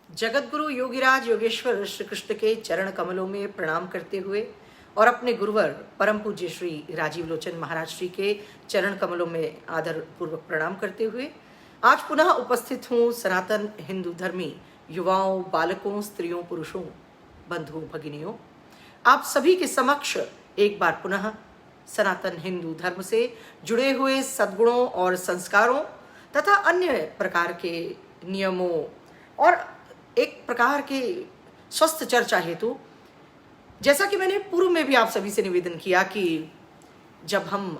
जगतगुरु योगीराज योगेश्वर श्री कृष्ण के चरण कमलों में प्रणाम करते हुए और अपने गुरुवर परम पूज्य श्री राजीव लोचन महाराज श्री के चरण कमलों में आदर पूर्वक प्रणाम करते हुए आज पुनः उपस्थित हूँ सनातन हिंदू धर्मी युवाओं, बालकों, स्त्रियों, पुरुषों, बंधुओं, भगिनियों, आप सभी के समक्ष एक बार पुनः सनातन हिंदू धर्म से जुड़े हुए सद्गुणों और संस्कारों तथा अन्य प्रकार के नियमों और एक प्रकार के स्वस्थ चर्चा हेतु, जैसा कि मैंने पूर्व में भी आप सभी से निवेदन किया कि जब हम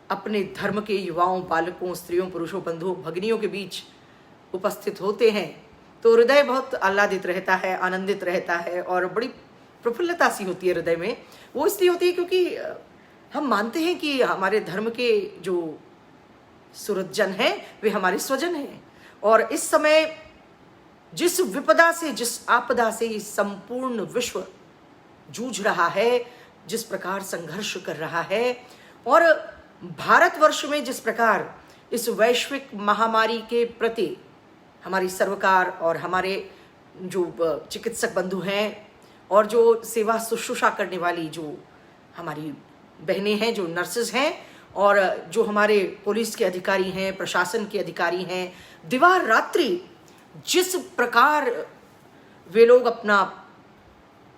अपने धर्म के युवाओं, बालकों, स्त्रियों, पुरुषों, बंधुओं, भगिनियों के बीच उपस्थित होते हैं तो हृदय बहुत आह्लादित रहता है, आनंदित रहता है और बड़ी प्रफुल्लता सी होती है हृदय में। वो इसलिए होती है क्योंकि हम मानते हैं कि हमारे धर्म के जो सुहृदजन हैं वे हमारे स्वजन हैं और इस समय जिस विपदा से, जिस आपदा से संपूर्ण विश्व जूझ रहा है, जिस प्रकार संघर्ष कर रहा है और भारतवर्ष में जिस प्रकार इस वैश्विक महामारी के प्रति हमारी सरकार और हमारे जो चिकित्सक बंधु हैं और जो सेवा शुश्रूषा करने वाली जो हमारी बहनें हैं, जो नर्सेज हैं और जो हमारे पुलिस के अधिकारी हैं, प्रशासन के अधिकारी हैं, दिवार रात्रि जिस प्रकार वे लोग अपना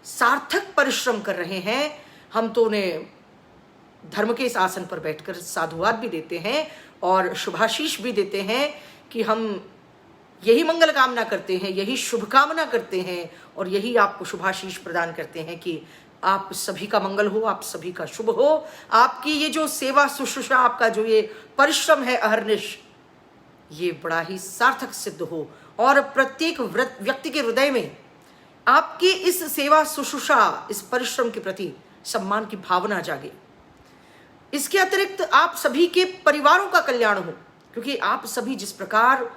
सार्थक परिश्रम कर रहे हैं, हम तो उन्हें धर्म के इस आसन पर बैठकर साधुवाद भी देते हैं और शुभाशीष भी देते हैं कि हम यही मंगल कामना करते हैं, यही शुभकामना करते हैं और यही आपको शुभाशीष प्रदान करते हैं कि आप सभी का मंगल हो, आप सभी का शुभ हो, आपकी ये जो सेवा शुश्रूषा, आपका जो ये परिश्रम है अहर्निश, ये बड़ा ही सार्थक सिद्ध हो और प्रत्येक व्यक्ति के हृदय में आपकी इस सेवा शुश्रूषा, इस परिश्रम के प्रति सम्मान की भावना जागे। इसके अतिरिक्त आप सभी के परिवारों का कल्याण हो, क्योंकि आप सभी जिस प्रकार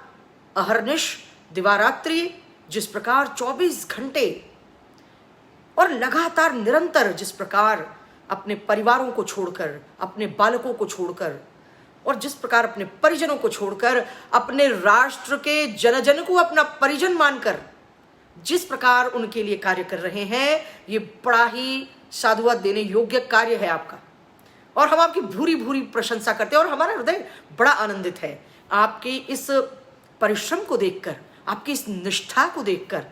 अहर्निश दिवारात्रि, जिस प्रकार 24 घंटे और लगातार निरंतर जिस प्रकार अपने परिवारों को छोड़कर, अपने बालकों को छोड़कर और जिस प्रकार अपने परिजनों को छोड़कर अपने राष्ट्र के जन जन को अपना परिजन मानकर जिस प्रकार उनके लिए कार्य कर रहे हैं, ये बड़ा ही साधुवाद देने योग्य कार्य है आपका और हम आपकी भूरी भूरी प्रशंसा करते हैं और हमारा हृदय बड़ा आनंदित है आपके इस परिश्रम को देखकर, आपकी इस निष्ठा को देखकर।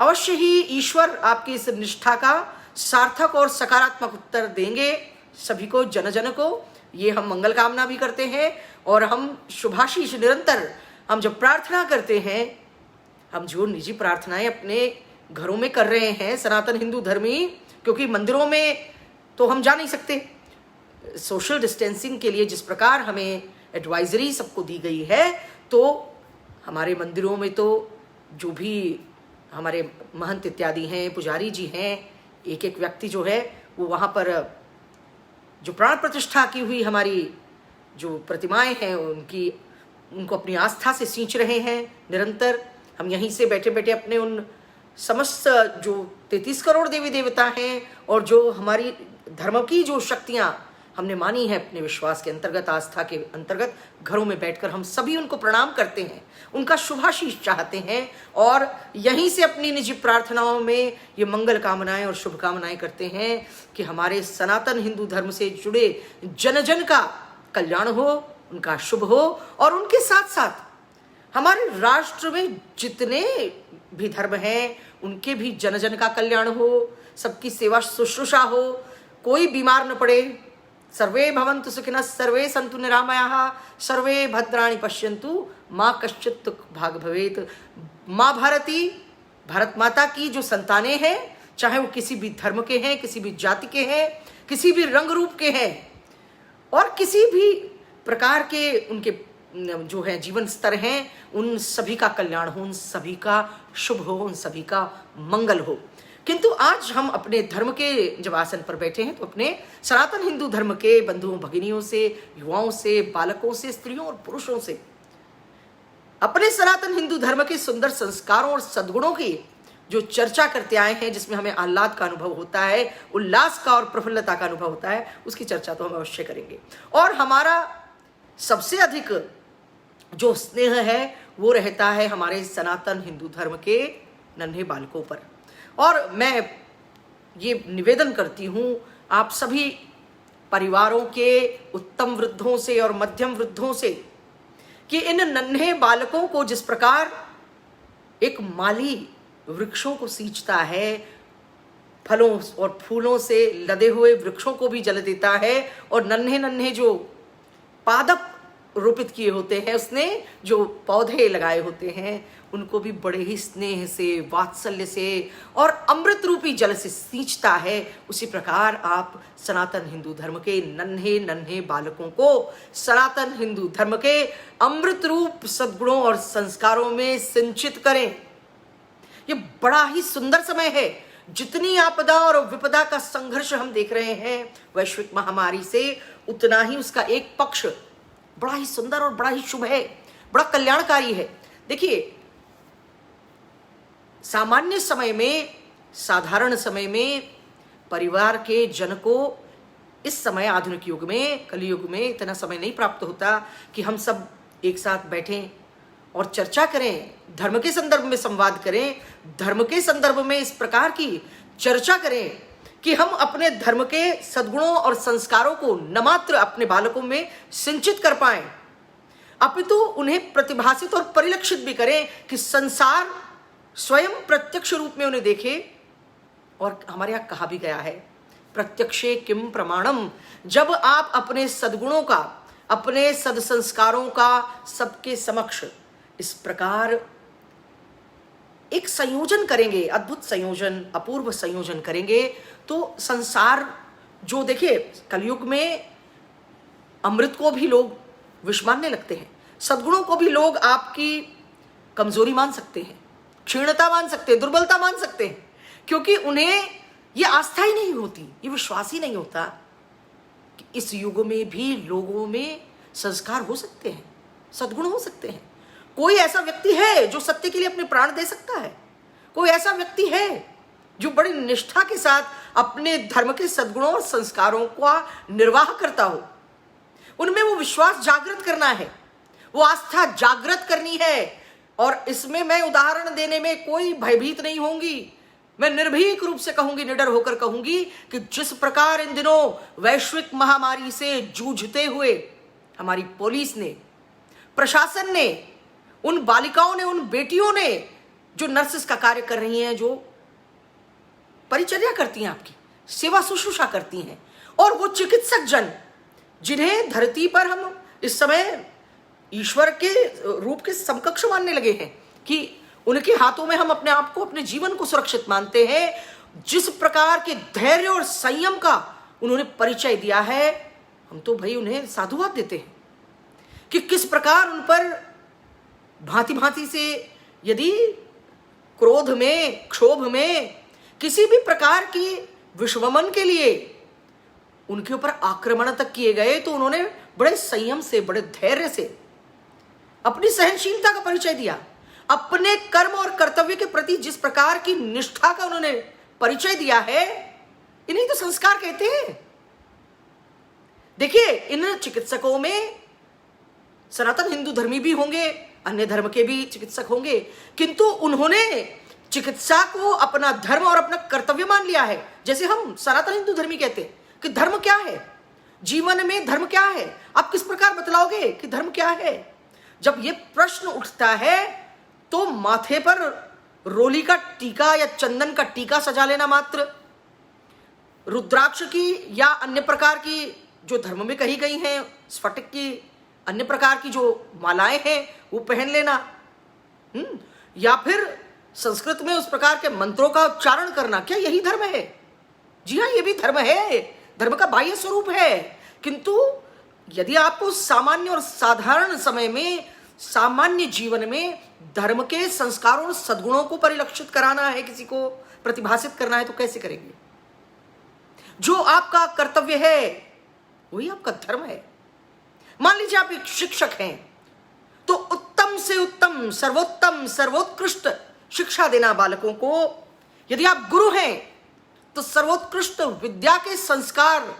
अवश्य ही ईश्वर आपकी इस निष्ठा का सार्थक और सकारात्मक उत्तर देंगे सभी को, जन जन को। ये हम मंगल कामना भी करते हैं और हम शुभाशीष निरंतर हम जब प्रार्थना करते हैं, हम जो निजी प्रार्थनाएं अपने घरों में कर रहे हैं सनातन हिंदू धर्मी, क्योंकि मंदिरों में तो हम जा नहीं सकते, सोशल डिस्टेंसिंग के लिए जिस प्रकार हमें एडवाइजरी सबको दी गई है, तो हमारे मंदिरों में तो जो भी हमारे महंत इत्यादि हैं, पुजारी जी हैं, एक एक व्यक्ति जो है वो वहाँ पर जो प्राण प्रतिष्ठा की हुई हमारी जो प्रतिमाएं हैं उनको अपनी आस्था से सींच रहे हैं निरंतर। हम यहीं से बैठे बैठे अपने उन समस्त जो 33 करोड़ देवी देवता हैं और जो हमारी धर्म की जो शक्तियां हमने मानी है अपने विश्वास के अंतर्गत, आस्था के अंतर्गत, घरों में बैठकर हम सभी उनको प्रणाम करते हैं, उनका शुभाशीष चाहते हैं और यहीं से अपनी निजी प्रार्थनाओं में ये मंगल कामनाएं और शुभकामनाएं करते हैं कि हमारे सनातन हिंदू धर्म से जुड़े जन जन का कल्याण हो, उनका शुभ हो और उनके साथ साथ हमारे राष्ट्र में जितने भी धर्म हैं उनके भी जन जन का कल्याण हो, सबकी सेवा शुश्रूषा हो, कोई बीमार न पड़े। सर्वे भवन्तु सुखिनः, सर्वे सन्तु निरामयाः, सर्वे भद्राणि पश्यन्तु, माँ कश्चित् भाग भवेत्। माँ भारती, भारत माता की जो संतानें हैं, चाहे वो किसी भी धर्म के हैं, किसी भी जाति के हैं, किसी भी रंग रूप के हैं और किसी भी प्रकार के उनके जो है जीवन स्तर हैं, उन सभी का कल्याण हो, उन सभी का शुभ हो, उन सभी का मंगल हो। किंतु आज हम अपने धर्म के जब आसन पर बैठे हैं तो अपने सनातन हिंदू धर्म के बंधुओं, भगिनियों से, युवाओं से, बालकों से, स्त्रियों और पुरुषों से अपने सनातन हिंदू धर्म के सुंदर संस्कारों और सद्गुणों की जो चर्चा करते आए हैं, जिसमें हमें आह्लाद का अनुभव होता है, उल्लास का और प्रफुल्लता का अनुभव होता है, उसकी चर्चा तो हम अवश्य करेंगे। और हमारा सबसे अधिक जो स्नेह है वो रहता है हमारे सनातन हिंदू धर्म के नन्हे बालकों पर। और मैं ये निवेदन करती हूँ आप सभी परिवारों के उत्तम वृद्धों से और मध्यम वृद्धों से कि इन नन्हे बालकों को जिस प्रकार एक माली वृक्षों को सींचता है, फलों और फूलों से लदे हुए वृक्षों को भी जल देता है, और नन्हे नन्हे जो पादप रोपित किए होते हैं, उसने जो पौधे लगाए होते हैं उनको भी बड़े ही स्नेह से, वात्सल्य से और अमृत रूपी जल से सींचता है, उसी प्रकार आप सनातन हिंदू धर्म के नन्हे नन्हे बालकों को सनातन हिंदू धर्म के अमृत रूप सद्गुणों और संस्कारों में सिंचित करें। ये बड़ा ही सुंदर समय है। जितनी आपदा और विपदा का संघर्ष हम देख रहे हैं वैश्विक महामारी से, उतना ही उसका एक पक्ष बड़ा ही सुंदर और बड़ा ही शुभ है, बड़ा कल्याणकारी है। देखिए, सामान्य समय में, साधारण समय में परिवार के जन को इस समय आधुनिक युग में, कलयुग में इतना समय नहीं प्राप्त होता कि हम सब एक साथ बैठें और चर्चा करें, धर्म के संदर्भ में संवाद करें, धर्म के संदर्भ में इस प्रकार की चर्चा करें कि हम अपने धर्म के सद्गुणों और संस्कारों को न मात्र अपने बालकों में सिंचित कर पाएं, अपितु उन्हें प्रतिभासित और परिलक्षित भी करें कि संसार स्वयं प्रत्यक्ष रूप में उन्हें देखे। और हमारे यहाँ कहा भी गया है, प्रत्यक्षे किम प्रमाणम। जब आप अपने सद्गुणों का, अपने सदसंस्कारों का सबके समक्ष इस प्रकार एक संयोजन करेंगे, अद्भुत संयोजन, अपूर्व संयोजन करेंगे, तो संसार जो, देखिए कलयुग में अमृत को भी लोग विष मानने लगते हैं, सद्गुणों को भी लोग आपकी कमजोरी मान सकते हैं, क्षीणता मान सकते हैं, दुर्बलता मान सकते हैं, क्योंकि उन्हें ये आस्था ही नहीं होती, ये विश्वास ही नहीं होता कि इस युग में भी लोगों में संस्कार हो सकते हैं, सद्गुण हो सकते हैं। कोई ऐसा व्यक्ति है जो सत्य के लिए अपने प्राण दे सकता है, कोई ऐसा व्यक्ति है जो बड़ी निष्ठा के साथ अपने धर्म के सद्गुणों और संस्कारों का निर्वाह करता हो। उनमें वो विश्वास जागृत करना है, वो आस्था जागृत करनी है। और इसमें मैं उदाहरण देने में कोई भयभीत नहीं होंगी, मैं निर्भीक रूप से कहूंगी, निडर होकर कहूंगी कि जिस प्रकार इन दिनों वैश्विक महामारी से जूझते हुए हमारी पुलिस ने, प्रशासन ने, उन बालिकाओं ने, उन बेटियों ने जो नर्सेस का कार्य कर रही हैं, जो परिचर्या करती हैं, आपकी सेवा शुश्रूषा करती हैं, और वो चिकित्सक जन जिन्हें धरती पर हम इस समय ईश्वर के रूप के समकक्ष मानने लगे हैं, कि उनके हाथों में हम अपने आप को, अपने जीवन को सुरक्षित मानते हैं, जिस प्रकार के धैर्य और संयम का उन्होंने परिचय दिया है, हम तो भाई उन्हें साधुवाद देते हैं कि किस प्रकार उन पर भांति भांति से, यदि क्रोध में, क्षोभ में, किसी भी प्रकार की विश्वमन के लिए उनके ऊपर आक्रमण तक किए गए, तो उन्होंने बड़े संयम से, बड़े धैर्य से अपनी सहनशीलता का परिचय दिया। अपने कर्म और कर्तव्य के प्रति जिस प्रकार की निष्ठा का उन्होंने परिचय दिया है, इन्हीं तो संस्कार कहते हैं। देखिए, इन चिकित्सकों में सनातन हिंदू धर्मी भी होंगे, अन्य धर्म के भी चिकित्सक होंगे, किंतु उन्होंने चिकित्सा को अपना धर्म और अपना कर्तव्य मान लिया है। जैसे हम सनातन हिंदू धर्मी कहते हैं कि धर्म क्या है, जीवन में धर्म क्या है, आप किस प्रकार बतलाओगे कि धर्म क्या है। जब ये प्रश्न उठता है तो माथे पर रोली का टीका या चंदन का टीका सजा लेना मात्र, रुद्राक्ष की या अन्य प्रकार की जो धर्म में कही गई हैं, स्फटिक की, अन्य प्रकार की जो मालाएं हैं वो पहन लेना, या फिर संस्कृत में उस प्रकार के मंत्रों का उच्चारण करना, क्या यही धर्म है? जी हाँ, ये भी धर्म है, धर्म का बाह्य स्वरूप है। किंतु यदि आपको सामान्य और साधारण समय में, सामान्य जीवन में धर्म के संस्कारों और सद्गुणों को परिलक्षित कराना है, किसी को प्रतिभासित करना है, तो कैसे करेंगे? जो आपका कर्तव्य है वही आपका धर्म है। मान लीजिए आप एक शिक्षक हैं, तो उत्तम से उत्तम, सर्वोत्तम, सर्वोत्कृष्ट शिक्षा देना बालकों को। यदि आप गुरु हैं तो सर्वोत्कृष्ट विद्या के संस्कार,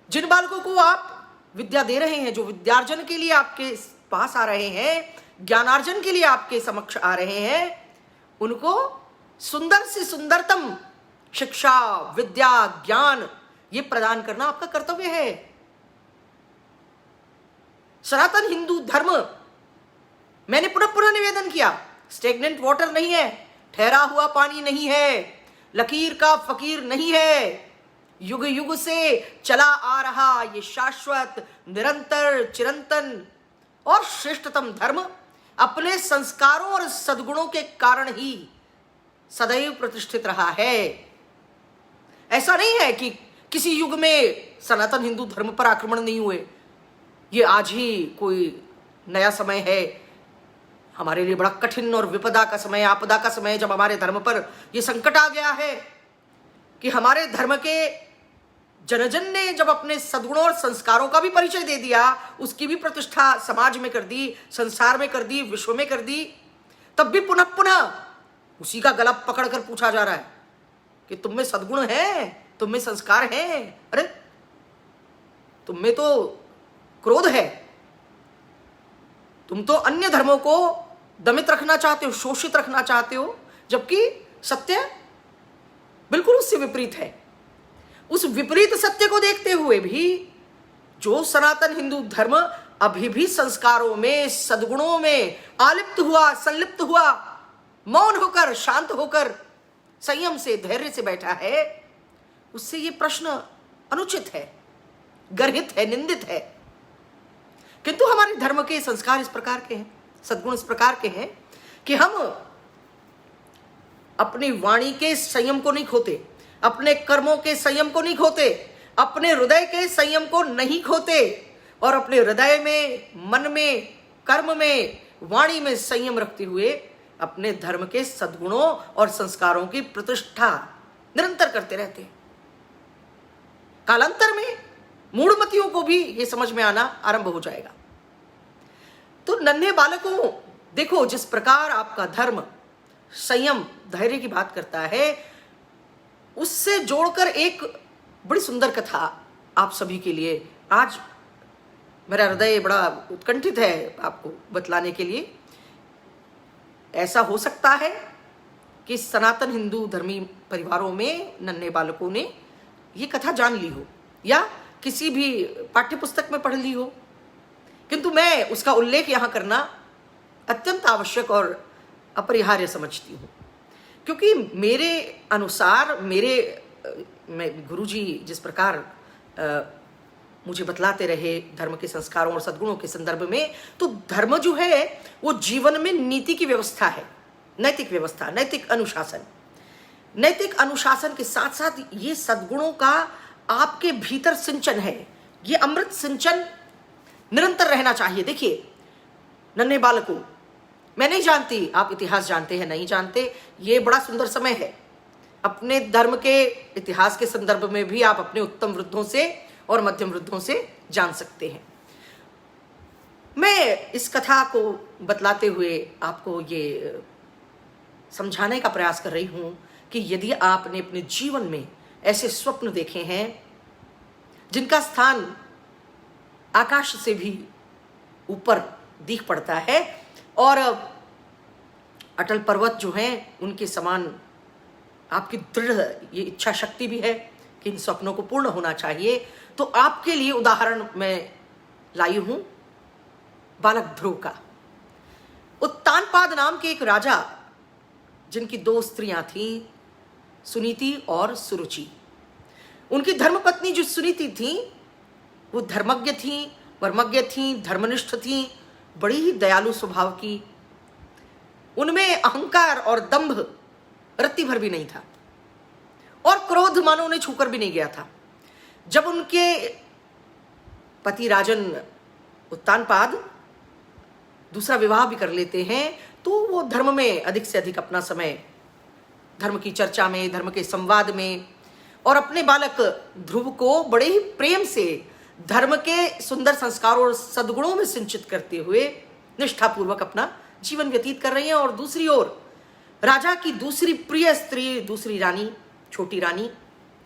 जिन बालकों को आप विद्या दे रहे हैं, जो विद्यार्जन के लिए आपके पास आ रहे हैं, ज्ञानार्जन के लिए आपके समक्ष आ रहे हैं, उनको सुंदर से सुंदरतम शिक्षा, विद्या, ज्ञान ये प्रदान करना आपका कर्तव्य है। सनातन हिंदू धर्म, मैंने पुनः पुनः निवेदन किया, स्टेगनेंट वाटर नहीं है, ठहरा हुआ पानी नहीं है, लकीर का फकीर नहीं है, युग युग से चला आ रहा ये शाश्वत, निरंतर, चिरंतन और श्रेष्ठतम धर्म अपने संस्कारों और सद्गुणों के कारण ही सदैव प्रतिष्ठित रहा है। ऐसा नहीं है कि किसी युग में सनातन हिंदू धर्म पर आक्रमण नहीं हुए, ये आज ही कोई नया समय है। हमारे लिए बड़ा कठिन और विपदा का समय, आपदा का समय, जब हमारे धर्म पर यह संकट आ गया है कि हमारे धर्म के जनजन ने जब अपने सद्गुणों और संस्कारों का भी परिचय दे दिया, उसकी भी प्रतिष्ठा समाज में कर दी, संसार में कर दी, विश्व में कर दी, तब भी पुनः पुनः उसी का गला पकड़कर पूछा जा रहा है कि तुम में सद्गुण है, तुम में संस्कार है, अरे तुम में तो क्रोध है, तुम तो अन्य धर्मों को दमित रखना चाहते हो, शोषित रखना चाहते हो, जबकि सत्य बिल्कुल उससे विपरीत है। उस विपरीत सत्य को देखते हुए भी जो सनातन हिंदू धर्म अभी भी संस्कारों में, सद्गुणों में आलिप्त हुआ, संलिप्त हुआ, मौन होकर, शांत होकर, संयम से, धैर्य से बैठा है, उससे ये प्रश्न अनुचित है, गर्हित है, निंदित है। किंतु हमारे धर्म के संस्कार इस प्रकार के हैं, सद्गुण इस प्रकार के हैं कि हम अपनी वाणी के संयम को नहीं खोते, अपने कर्मों के संयम को नहीं खोते, अपने हृदय के संयम को नहीं खोते, और अपने हृदय में, मन में, कर्म में, वाणी में संयम रखते हुए अपने धर्म के सद्गुणों और संस्कारों की प्रतिष्ठा निरंतर करते रहते हैं। कालांतर में मूढ़मतियों को भी ये समझ में आना आरंभ हो जाएगा। तो नन्हे बालकों, देखो जिस प्रकार आपका धर्म संयम, धैर्य की बात करता है, उससे जोड़कर एक बड़ी सुंदर कथा आप सभी के लिए आज मेरा हृदय बड़ा उत्कंठित है आपको बतलाने के लिए। ऐसा हो सकता है कि सनातन हिंदू धर्मी परिवारों में नन्हे बालकों ने ये कथा जान ली हो या किसी भी पाठ्य पुस्तक में पढ़ ली हो, किंतु मैं उसका उल्लेख यहाँ करना अत्यंत आवश्यक और अपरिहार्य समझती हूँ, क्योंकि मेरे अनुसार गुरुजी जिस प्रकार मुझे बतलाते रहे धर्म के संस्कारों और सद्गुणों के संदर्भ में, तो धर्म जो है वो जीवन में नीति की व्यवस्था है, नैतिक व्यवस्था, नैतिक अनुशासन। नैतिक अनुशासन के साथ साथ ये सद्गुणों का आपके भीतर सिंचन है, ये अमृत सिंचन निरंतर रहना चाहिए। देखिए नन्हे बालकों, मैं नहीं जानती आप इतिहास जानते हैं नहीं जानते, ये बड़ा सुंदर समय है। अपने धर्म के इतिहास के संदर्भ में भी आप अपने उत्तम वृद्धों से और मध्यम वृद्धों से जान सकते हैं। मैं इस कथा को बतलाते हुए आपको ये समझाने का प्रयास कर रही हूं कि यदि आपने अपने जीवन में ऐसे स्वप्न देखे हैं जिनका स्थान आकाश से भी ऊपर दिख पड़ता है, और अटल पर्वत जो हैं उनके समान आपकी दृढ़ ये इच्छा शक्ति भी है कि इन सपनों को पूर्ण होना चाहिए, तो आपके लिए उदाहरण मैं लाई हूं बालक ध्रुव का। उत्तानपाद नाम के एक राजा, जिनकी 2 स्त्रियां थीं, सुनीति और सुरुचि। उनकी धर्मपत्नी जो सुनीति थी वो धर्मज्ञ थी, वर्मज्ञ थी, धर्मनिष्ठ थी, बड़ी ही दयालु स्वभाव की। उनमें अहंकार और दंभ रत्ती भर भी नहीं था, और क्रोध मानो उन्हें छूकर भी नहीं गया था। जब उनके पति राजन उत्तानपाद दूसरा विवाह भी कर लेते हैं, तो वो धर्म में अधिक से अधिक अपना समय धर्म की चर्चा में, धर्म के संवाद में, और अपने बालक ध्रुव को बड़े ही प्रेम से धर्म के सुंदर संस्कारों और सद्गुणों में सिंचित करते हुए निष्ठापूर्वक अपना जीवन व्यतीत कर रही हैं। और दूसरी ओर राजा की दूसरी प्रिय स्त्री, दूसरी रानी, छोटी रानी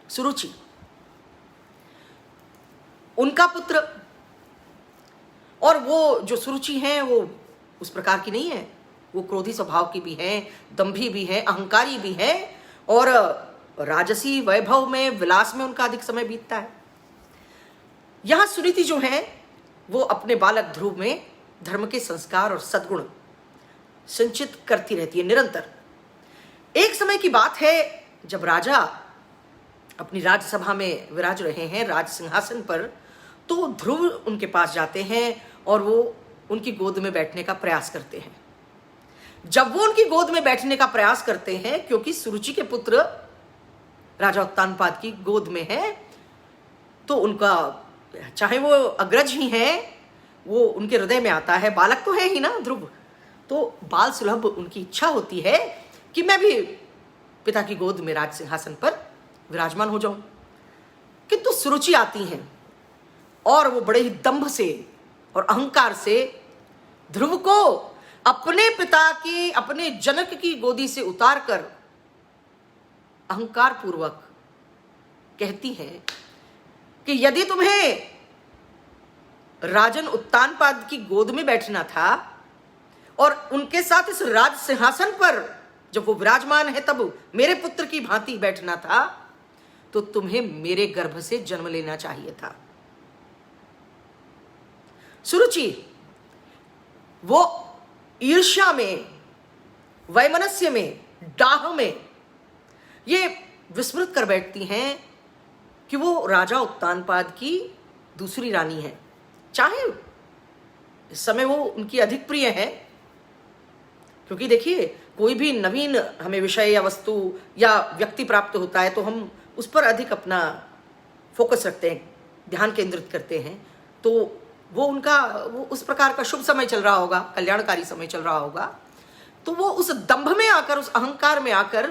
सुरुचि, उनका पुत्र, और वो जो सुरुचि हैं वो उस प्रकार की नहीं है। वो क्रोधी स्वभाव की भी है, दंभी भी है, अहंकारी भी है, और राजसी वैभव में, विलास में उनका अधिक समय बीतता है। यहां सुनीति जो है वो अपने बालक ध्रुव में धर्म के संस्कार और सद्गुण संचित करती रहती है निरंतर। एक समय की बात है जब राजा अपनी राज्यसभा में विराज रहे हैं राज सिंहासन पर, तो ध्रुव उनके पास जाते हैं और वो उनकी गोद में बैठने का प्रयास करते हैं। जब वो उनकी गोद में बैठने का प्रयास करते हैं, क्योंकि सुरुचि के पुत्र राजा उत्तानपाद की गोद में है, तो उनका, चाहे वो अग्रज ही है, वो उनके हृदय में आता है, बालक तो है ही ना ध्रुव, तो बाल सुलभ उनकी इच्छा होती है कि मैं भी पिता की गोद में राज सिंहासन पर विराजमान हो जाऊं। किंतु सुरुचि आती हैं और वो बड़े ही दंभ से और अहंकार से ध्रुव को अपने पिता की, अपने जनक की गोदी से उतारकर अहंकार पूर्वक कहती हैं कि यदि तुम्हें राजन उत्तानपाद की गोद में बैठना था और उनके साथ इस राज सिंहासन पर जब वो विराजमान है तब मेरे पुत्र की भांति बैठना था, तो तुम्हें मेरे गर्भ से जन्म लेना चाहिए था। सुरुचि वो ईर्ष्या में, वैमनस्य में, डाह में ये विस्मृत कर बैठती हैं कि वो राजा उत्तानपाद की दूसरी रानी है। चाहे इस समय वो उनकी अधिक प्रिय है, क्योंकि देखिए कोई भी नवीन हमें विषय या वस्तु या व्यक्ति प्राप्त होता है तो हम उस पर अधिक अपना फोकस रखते हैं, ध्यान केंद्रित करते हैं। तो वो उस प्रकार का शुभ समय चल रहा होगा, कल्याणकारी समय चल रहा होगा, तो वो उस दंभ में आकर, उस अहंकार में आकर,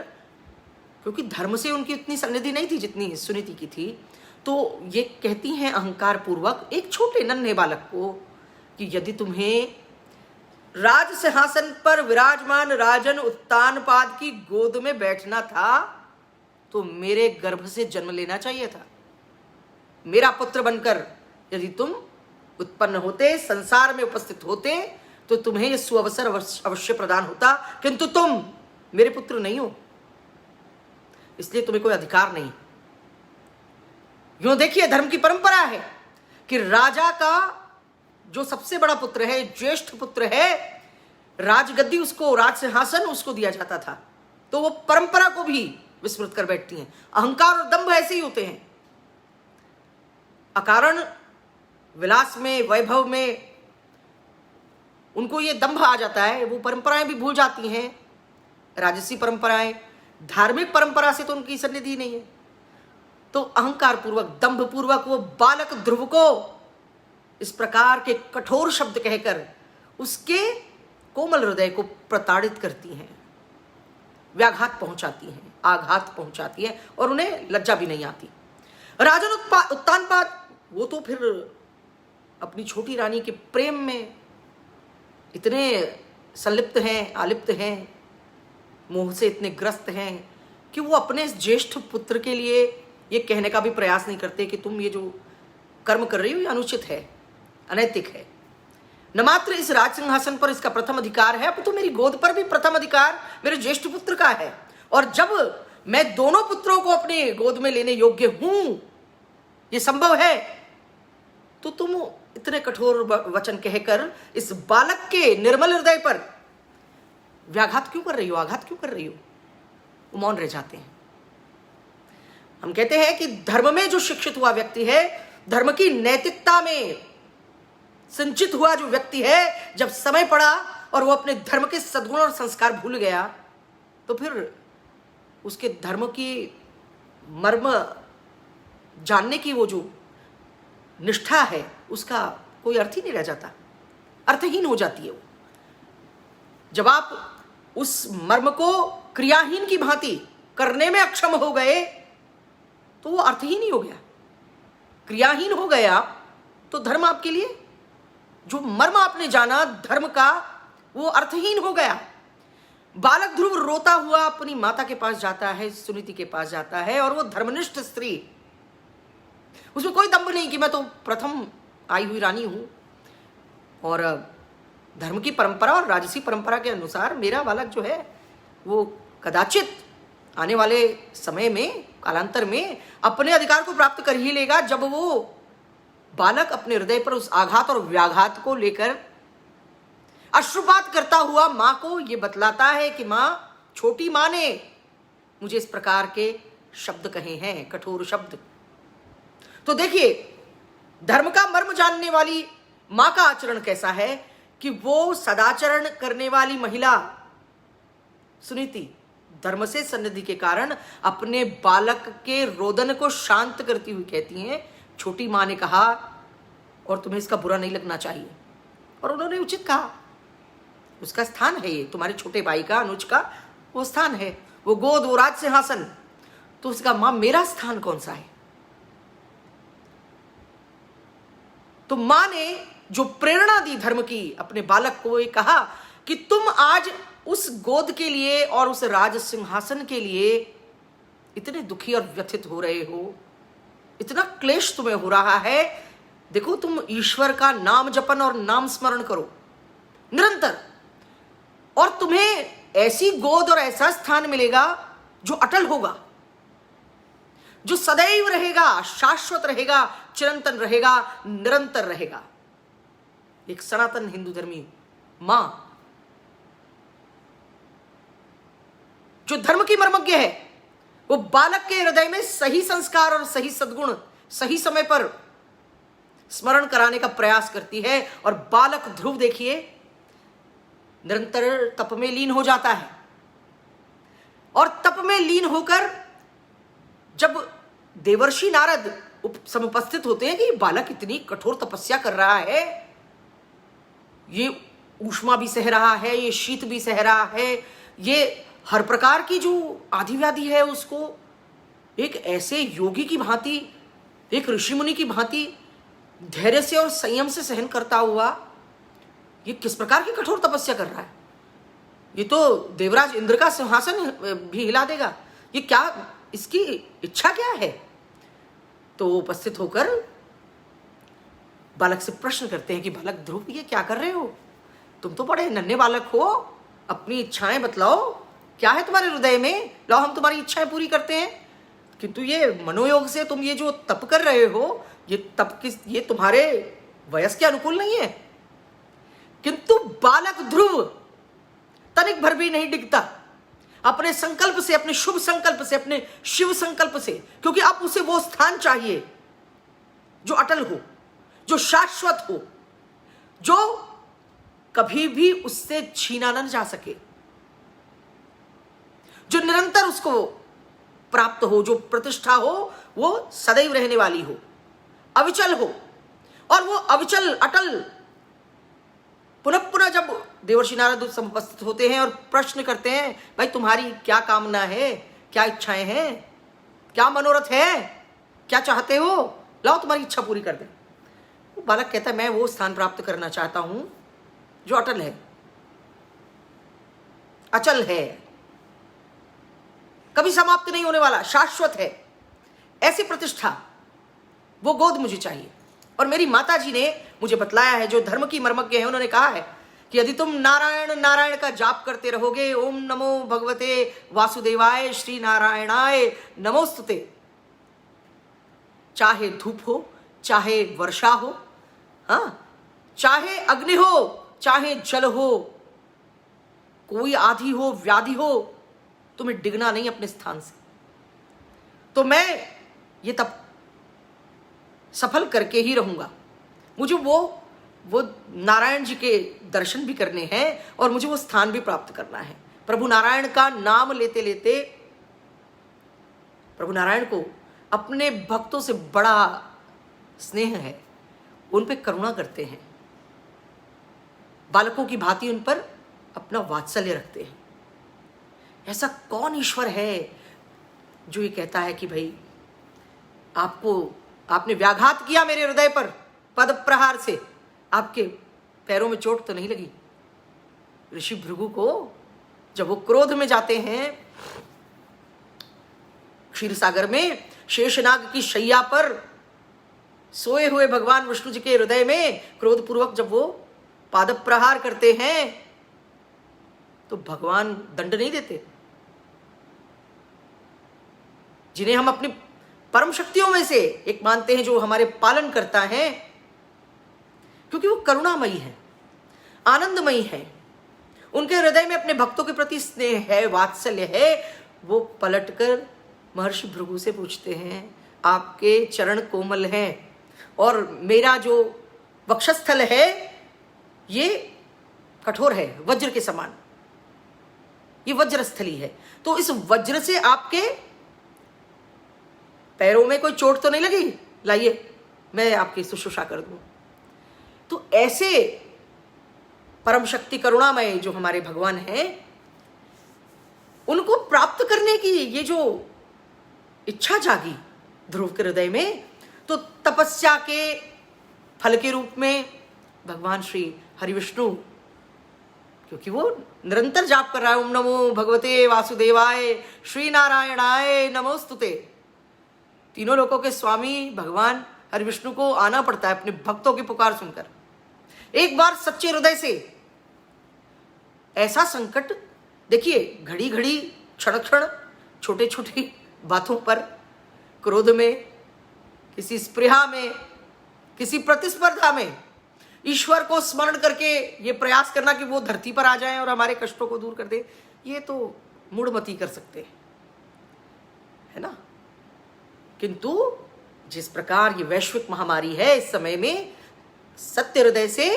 क्योंकि धर्म से उनकी उतनी सन्निधि नहीं थी जितनी सुनीति की थी, तो ये कहती हैं अहंकार पूर्वक एक छोटे नन्हे बालक को कि यदि तुम्हें राज सिंहासन पर विराजमान राजन उत्तानपाद की गोद में बैठना था तो मेरे गर्भ से जन्म लेना चाहिए था। मेरा पुत्र बनकर यदि तुम उत्पन्न होते, संसार में उपस्थित होते, तो तुम्हें यह सुअवसर अवश्य प्रदान होता, किंतु तुम मेरे पुत्र नहीं हो, इसलिए तुम्हें कोई अधिकार नहीं। यूं देखिए धर्म की परंपरा है कि राजा का जो सबसे बड़ा पुत्र है, ज्येष्ठ पुत्र है, राजगद्दी उसको, राज सिंहासन उसको दिया जाता था, तो वो परंपरा को भी विस्मृत कर बैठती हैं। अहंकार और दंभ ऐसे ही होते हैं। अकारण विलास में, वैभव में उनको ये दंभ आ जाता है, वो परंपराएं भी भूल जाती हैं, राजसी परंपराएं। धार्मिक परंपरा से तो उनकी सन्निधि नहीं है, तो अहंकार पूर्वक, दंभ पूर्वक वो बालक ध्रुव को इस प्रकार के कठोर शब्द कहकर उसके कोमल हृदय को प्रताड़ित करती हैं, व्याघात पहुंचाती हैं, आघात पहुंचाती हैं, और उन्हें लज्जा भी नहीं आती। राजन उत्तानपाद वो तो फिर अपनी छोटी रानी के प्रेम में इतने संलिप्त हैं, आलिप्त हैं, मोह से इतने ग्रस्त हैं कि वो अपने ज्येष्ठ पुत्र के लिए ये कहने का भी प्रयास नहीं करते कि तुम ये जो कर्म कर रही हो ये अनुचित है, अनैतिक है। न मात्र इस राज सिंहासन पर इसका प्रथम अधिकार है, अब तो मेरी गोद पर भी प्रथम अधिकार मेरे ज्येष्ठ पुत्र का है, और जब मैं दोनों पुत्रों को अपने गोद में लेने योग्य हूं, ये संभव है, तो तुम इतने कठोर वचन कहकर इस बालक के निर्मल हृदय पर व्याघात क्यों कर रही हो, आघात क्यों कर रही हो? वो मौन रह जाते हैं। हम कहते हैं कि धर्म में जो शिक्षित हुआ व्यक्ति है, धर्म की नैतिकता में संचित हुआ जो व्यक्ति है, जब समय पड़ा और वो अपने धर्म के सद्गुण और संस्कार भूल गया, तो फिर उसके धर्म की मर्म जानने की वो जो निष्ठा है उसका कोई अर्थ ही नहीं रह जाता, अर्थहीन हो जाती है वो। जब आप उस मर्म को क्रियाहीन की भांति करने में अक्षम हो गए तो वो अर्थहीन ही हो गया, क्रियाहीन हो गया, तो धर्म आपके लिए जो मर्म आपने जाना धर्म का वो अर्थहीन हो गया। बालक ध्रुव रोता हुआ अपनी माता के पास जाता है, सुनीति के पास जाता है, और वो धर्मनिष्ठ स्त्री, उसमें कोई दंभ नहीं कि मैं तो प्रथम आई हुई रानी हूं और धर्म की परंपरा और राजसी परंपरा के अनुसार मेरा बालक जो है वो कदाचित आने वाले समय में, कालांतर में अपने अधिकार को प्राप्त कर ही लेगा, जब वो बालक अपने हृदय पर उस आघात और व्याघात को लेकर अश्रुपात करता हुआ मां को ये बतलाता है कि मां, छोटी मां ने मुझे इस प्रकार के शब्द कहे हैं, कठोर शब्द। तो देखिए, धर्म का मर्म जानने वाली मां का आचरण कैसा है कि वो सदाचरण करने वाली महिला सुनीति धर्म से सन्निधि के कारण अपने बालक के रोदन को शांत करती हुई कहती हैं, छोटी मां ने कहा और तुम्हें इसका बुरा नहीं लगना चाहिए। और उन्होंने उचित कहा, उसका स्थान है ये, तुम्हारे छोटे भाई का, अनुज का वो स्थान है, वो गोद, वो राज सिंहासन। तो उसका मां, मेरा स्थान कौन सा है? तो मां ने जो प्रेरणा दी धर्म की अपने बालक को, ये कहा कि तुम आज उस गोद के लिए और उस राज सिंहासन के लिए इतने दुखी और व्यथित हो रहे हो, इतना क्लेश तुम्हें हो रहा है। देखो, तुम ईश्वर का नाम जपन और नाम स्मरण करो निरंतर, और तुम्हें ऐसी गोद और ऐसा स्थान मिलेगा जो अटल होगा, जो सदैव रहेगा, शाश्वत रहेगा, चिरंतन रहेगा, निरंतर रहेगा। एक सनातन हिंदू धर्मी मां जो धर्म की मर्मज्ञ है, वो बालक के हृदय में सही संस्कार और सही सद्गुण सही समय पर स्मरण कराने का प्रयास करती है। और बालक ध्रुव देखिए, निरंतर तप में लीन हो जाता है, और तप में लीन होकर जब देवर्षि नारद समुपस्थित होते हैं कि बालक इतनी कठोर तपस्या कर रहा है, ये ऊष्मा भी सह रहा है, ये शीत भी सह रहा है, ये हर प्रकार की जो आदि व्याधि है उसको एक ऐसे योगी की भांति, एक ऋषि मुनि की भांति धैर्य से और संयम से सहन करता हुआ ये किस प्रकार की कठोर तपस्या कर रहा है। ये तो देवराज इंद्र का सिंहासन भी हिला देगा। ये क्या, इसकी इच्छा क्या है? तो उपस्थित होकर बालक से प्रश्न करते हैं कि बालक ध्रुव, ये क्या कर रहे हो? तुम तो बड़े नन्हे बालक हो, अपनी इच्छाएं बतलाओ, क्या है तुम्हारे हृदय में, लाओ हम तुम्हारी इच्छाएं पूरी करते हैं। किंतु ये मनोयोग से तुम ये जो तप कर रहे हो, ये तप ये तुम्हारे वयस के अनुकूल नहीं है। किंतु बालक ध्रुव तनिक भर भी नहीं डिगता अपने संकल्प से, अपने शुभ संकल्प से, अपने शिव संकल्प से, क्योंकि अब उसे वो स्थान चाहिए जो अटल हो, जो शाश्वत हो, जो कभी भी उससे छीना न जा सके, जो निरंतर उसको प्राप्त हो, जो प्रतिष्ठा हो वो सदैव रहने वाली हो, अविचल हो। और वो अविचल, अटल, पुनः पुनः जब देवर्षि नारद समुपस्थित होते हैं और प्रश्न करते हैं, भाई तुम्हारी क्या कामना है, क्या इच्छाएं हैं, क्या मनोरथ है, क्या चाहते हो, लाओ तुम्हारी इच्छा पूरी कर दे। वो बालक कहता है, मैं वो स्थान प्राप्त करना चाहता हूं जो अटल है, अचल है, कभी समाप्त नहीं होने वाला, शाश्वत है। ऐसी प्रतिष्ठा, वो गोद मुझे चाहिए। और मेरी माता जी ने मुझे बतलाया है, जो धर्म की मर्मज्ञ है, उन्होंने कहा है कि यदि तुम नारायण नारायण का जाप करते रहोगे, ओम नमो भगवते वासुदेवाय श्री नारायणाय नमोस्तुते, चाहे धूप हो, चाहे वर्षा हो, हाँ, चाहे अग्नि हो, चाहे जल हो, कोई आधी हो, व्याधि हो, तुम्हें डिगना नहीं अपने स्थान से। तो मैं ये तब सफल करके ही रहूंगा। मुझे वो नारायण जी के दर्शन भी करने हैं और मुझे वो स्थान भी प्राप्त करना है। प्रभु नारायण का नाम लेते लेते प्रभु नारायण को अपने भक्तों से बड़ा स्नेह है, उन पे करुणा करते हैं, बालकों की भांति उन पर अपना वात्सल्य रखते हैं। ऐसा कौन ईश्वर है जो ये कहता है कि भाई आपने व्याघात किया मेरे हृदय पर पद प्रहार से, आपके पैरों में चोट तो नहीं लगी। ऋषि भृगु को जब वो क्रोध में जाते हैं, क्षीर सागर में शेषनाग की शैया पर सोए हुए भगवान विष्णु जी के हृदय में क्रोध पूर्वक जब वो पाद प्रहार करते हैं तो भगवान दंड नहीं देते? जिन्हें हम अपनी परम शक्तियों में से एक मानते हैं, जो हमारे पालन करता है, क्योंकि वो करुणामयी है, आनंदमयी है, उनके हृदय में अपने भक्तों के प्रति स्नेह है, वात्सल्य है, वो पलटकर महर्षि भृगु से पूछते हैं, आपके चरण कोमल हैं और मेरा जो वक्षस्थल है ये कठोर है, वज्र के समान, ये वज्रस्थली है, तो इस वज्र से आपके पैरों में कोई चोट तो नहीं लगी? लाइए मैं आपकी शुश्रूषा कर दूं। तो ऐसे परम शक्ति करुणामय जो हमारे भगवान हैं, उनको प्राप्त करने की ये जो इच्छा जागी ध्रुव के हृदय में, तो तपस्या के फल के रूप में भगवान श्री हरि विष्णु, क्योंकि वो निरंतर जाप कर रहा है, ओम नमो भगवते वासुदेवाय श्री नारायणाय नमोस्तुते। तीनों लोकों के स्वामी भगवान हरि विष्णु को आना पड़ता है अपने भक्तों की पुकार सुनकर। एक बार सच्चे हृदय से ऐसा संकट, देखिए घड़ी घड़ी क्षण क्षण छोटे छोटी बातों पर, क्रोध में, किसी स्पृहा में, किसी प्रतिस्पर्धा में ईश्वर को स्मरण करके ये प्रयास करना कि वो धरती पर आ जाए और हमारे कष्टों को दूर कर दे, ये तो मूढ़मती कर सकते हैं, है ना। किंतु जिस प्रकार ये वैश्विक महामारी है इस समय में, सत्य हृदय से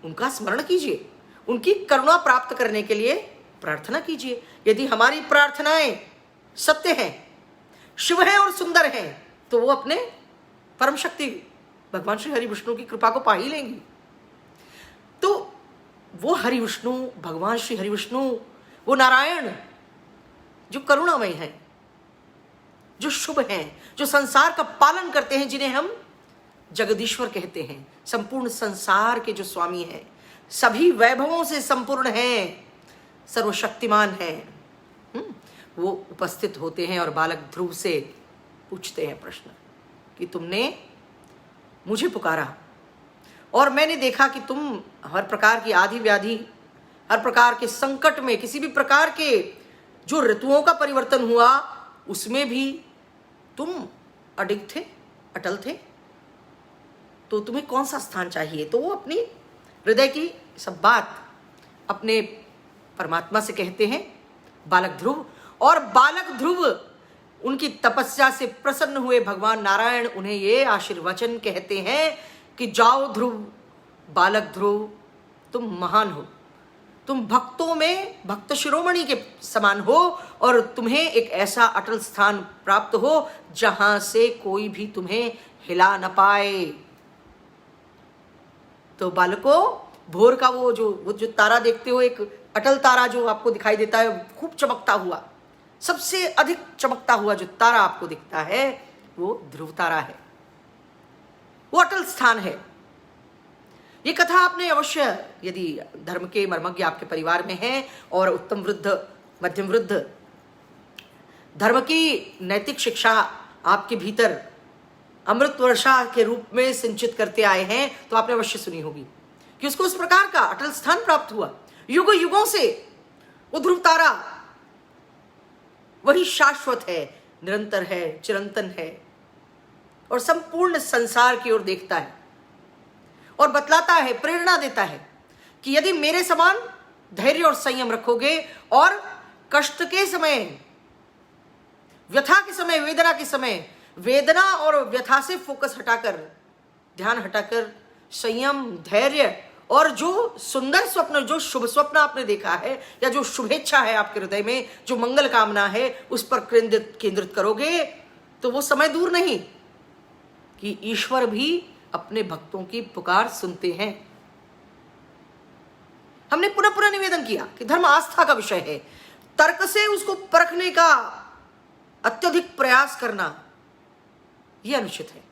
उनका स्मरण कीजिए, उनकी करुणा प्राप्त करने के लिए प्रार्थना कीजिए। यदि हमारी प्रार्थनाएं सत्य हैं, शुभ हैं और सुंदर हैं, तो वो अपने परम शक्ति भगवान श्री हरि विष्णु की कृपा को पा ही लेंगी। तो वो हरि विष्णु, भगवान श्री हरि विष्णु, वो नारायण जो करुणामय हैं, जो शुभ हैं, जो संसार का पालन करते हैं, जिन्हें हम जगदीश्वर कहते हैं, संपूर्ण संसार के जो स्वामी हैं, सभी वैभवों से संपूर्ण हैं, सर्वशक्तिमान हैं, वो उपस्थित होते हैं और बालक ध्रुव से पूछते हैं प्रश्न कि तुमने मुझे पुकारा और मैंने देखा कि तुम हर प्रकार की आदि व्याधि, हर प्रकार के संकट में, किसी भी प्रकार के जो ऋतुओं का परिवर्तन हुआ उसमें भी तुम अडिग थे, अटल थे, तो तुम्हें कौन सा स्थान चाहिए? तो वो अपनी हृदय की सब बात अपने परमात्मा से कहते हैं बालक ध्रुव। और बालक ध्रुव, उनकी तपस्या से प्रसन्न हुए भगवान नारायण उन्हें ये आशीर्वचन कहते हैं कि जाओ ध्रुव, बालक ध्रुव, तुम महान हो, तुम भक्तों में भक्त शिरोमणि के समान हो और तुम्हें एक ऐसा अटल स्थान प्राप्त हो जहां से कोई भी तुम्हें हिला न पाए। तो बालकों, भोर का वो जो तारा देखते हो, एक अटल तारा जो आपको दिखाई देता है, खूब चमकता हुआ, सबसे अधिक चमकता हुआ जो तारा आपको दिखता है वो ध्रुव तारा है, वो अटल स्थान है। ये कथा आपने अवश्य, यदि धर्म के मर्मज्ञ आपके परिवार में हैं और उत्तम वृद्ध, मध्यम वृद्ध, धर्म की नैतिक शिक्षा आपके भीतर अमृत वर्षा के रूप में सिंचित करते आए हैं, तो आपने अवश्य सुनी होगी कि उसको उस प्रकार का अटल स्थान प्राप्त हुआ। युगों युगों से वो ध्रुव तारा वही शाश्वत है, निरंतर है, चिरंतन है और संपूर्ण संसार की ओर देखता है और बतलाता है, प्रेरणा देता है कि यदि मेरे समान धैर्य और संयम रखोगे और कष्ट के समय, व्यथा के समय, वेदना के समय, वेदना और व्यथा से फोकस हटाकर, ध्यान हटाकर संयम, धैर्य और जो सुंदर स्वप्न, जो शुभ स्वप्न आपने देखा है या जो शुभेच्छा है आपके हृदय में, जो मंगल कामना है, उस पर केंद्रित करोगे, तो वो समय दूर नहीं कि ईश्वर भी अपने भक्तों की पुकार सुनते हैं। हमने पुनः पुनः निवेदन किया कि धर्म आस्था का विषय है, तर्क से उसको परखने का अत्यधिक प्रयास करना यह अनुचित है।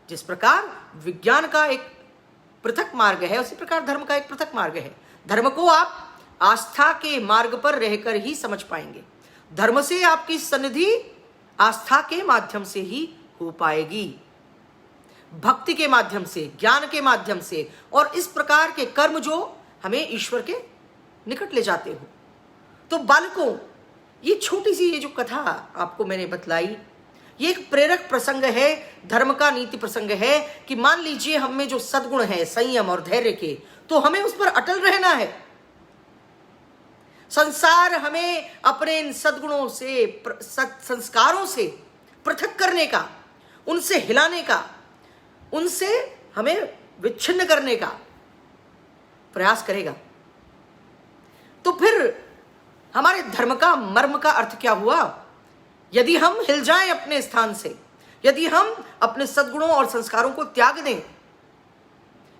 जिस प्रकार विज्ञान का एक पृथक मार्ग है, उसी प्रकार धर्म का एक पृथक मार्ग है। धर्म को आप आस्था के मार्ग पर रहकर ही समझ पाएंगे। धर्म से आपकी सन्निधि आस्था के माध्यम से ही हो पाएगी। भक्ति के माध्यम से, ज्ञान के माध्यम से, और इस प्रकार के कर्म जो हमें ईश्वर के निकट ले जाते हो। तो बालकों, ये छोटी सी ये जो कथा आपको मैंने बतलाई, ये एक प्रेरक प्रसंग है, धर्म का नीति प्रसंग है कि मान लीजिए हम में जो सद्गुण है संयम और धैर्य के, तो हमें उस पर अटल रहना है। संसार हमें अपने इन सद्गुणों से, संस्कारों से पृथक करने का, उनसे हिलाने का, उनसे हमें विच्छिन्न करने का प्रयास करेगा। तो फिर हमारे धर्म का मर्म का अर्थ क्या हुआ? यदि हम हिल जाएं अपने स्थान से, यदि हम अपने सद्गुणों और संस्कारों को त्याग दें,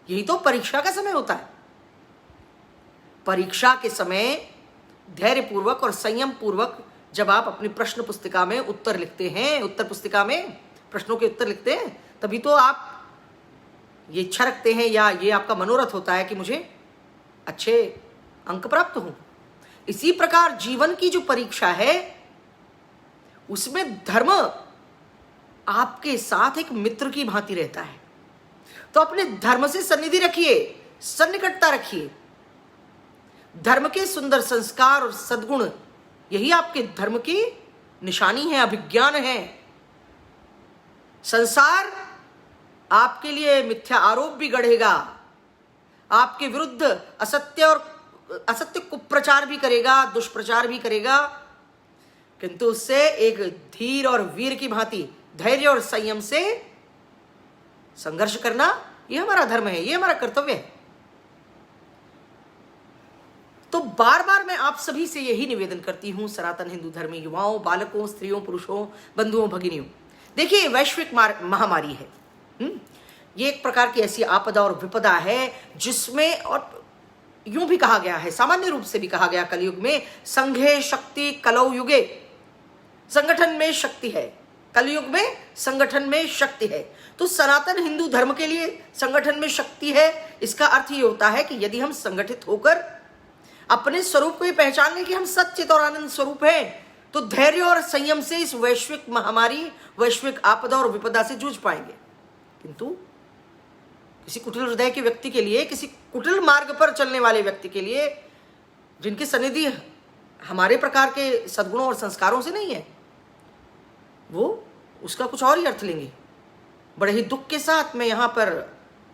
यही तो परीक्षा का समय होता है। परीक्षा के समय धैर्य पूर्वक और संयम पूर्वक जब आप अपनी प्रश्न पुस्तिका में उत्तर लिखते हैं, उत्तर पुस्तिका में प्रश्नों के उत्तर लिखते हैं, तभी तो आप ये इच्छा रखते हैं या ये आपका मनोरथ होता है कि मुझे अच्छे अंक प्राप्त हों। इसी प्रकार जीवन की जो परीक्षा है, उसमें धर्म आपके साथ एक मित्र की भांति रहता है। तो अपने धर्म से सन्निधि रखिए, सन्निकटता रखिए। धर्म के सुंदर संस्कार और सद्गुण, यही आपके धर्म की निशानी है, अभिज्ञान है। संसार आपके लिए मिथ्या आरोप भी गढ़ेगा, आपके विरुद्ध असत्य कुप्रचार भी करेगा, दुष्प्रचार भी करेगा, किंतु उससे एक धीर और वीर की भांति धैर्य और संयम से संघर्ष करना, यह हमारा धर्म है, यह हमारा कर्तव्य है। तो बार बार मैं आप सभी से यही निवेदन करती हूं, सनातन हिंदू धर्मी युवाओं, बालकों, स्त्रियों, पुरुषों, बंधुओं, भगिनियों, देखिए वैश्विक महामारी है। ये एक प्रकार की ऐसी आपदा और विपदा है जिसमें, और यूं भी कहा गया है, सामान्य रूप से भी कहा गया, कलयुग में संघे शक्ति कलौ युगे, संगठन में शक्ति है। कलयुग में संगठन में शक्ति है। तो सनातन हिंदू धर्म के लिए संगठन में शक्ति है। इसका अर्थ ये होता है कि यदि हम संगठित होकर अपने स्वरूप को ये पहचान लें कि हम सच्चित और आनंद स्वरूप हैं, तो धैर्य और संयम से इस वैश्विक महामारी, वैश्विक आपदा और विपदा से जूझ पाएंगे। किंतु किसी कुटिल हृदय के व्यक्ति के लिए, किसी कुटिल मार्ग पर चलने वाले व्यक्ति के लिए, जिनकी सनिधि हमारे प्रकार के सद्गुणों और संस्कारों से नहीं है, वो उसका कुछ और ही अर्थ लेंगे। बड़े ही दुख के साथ मैं यहाँ पर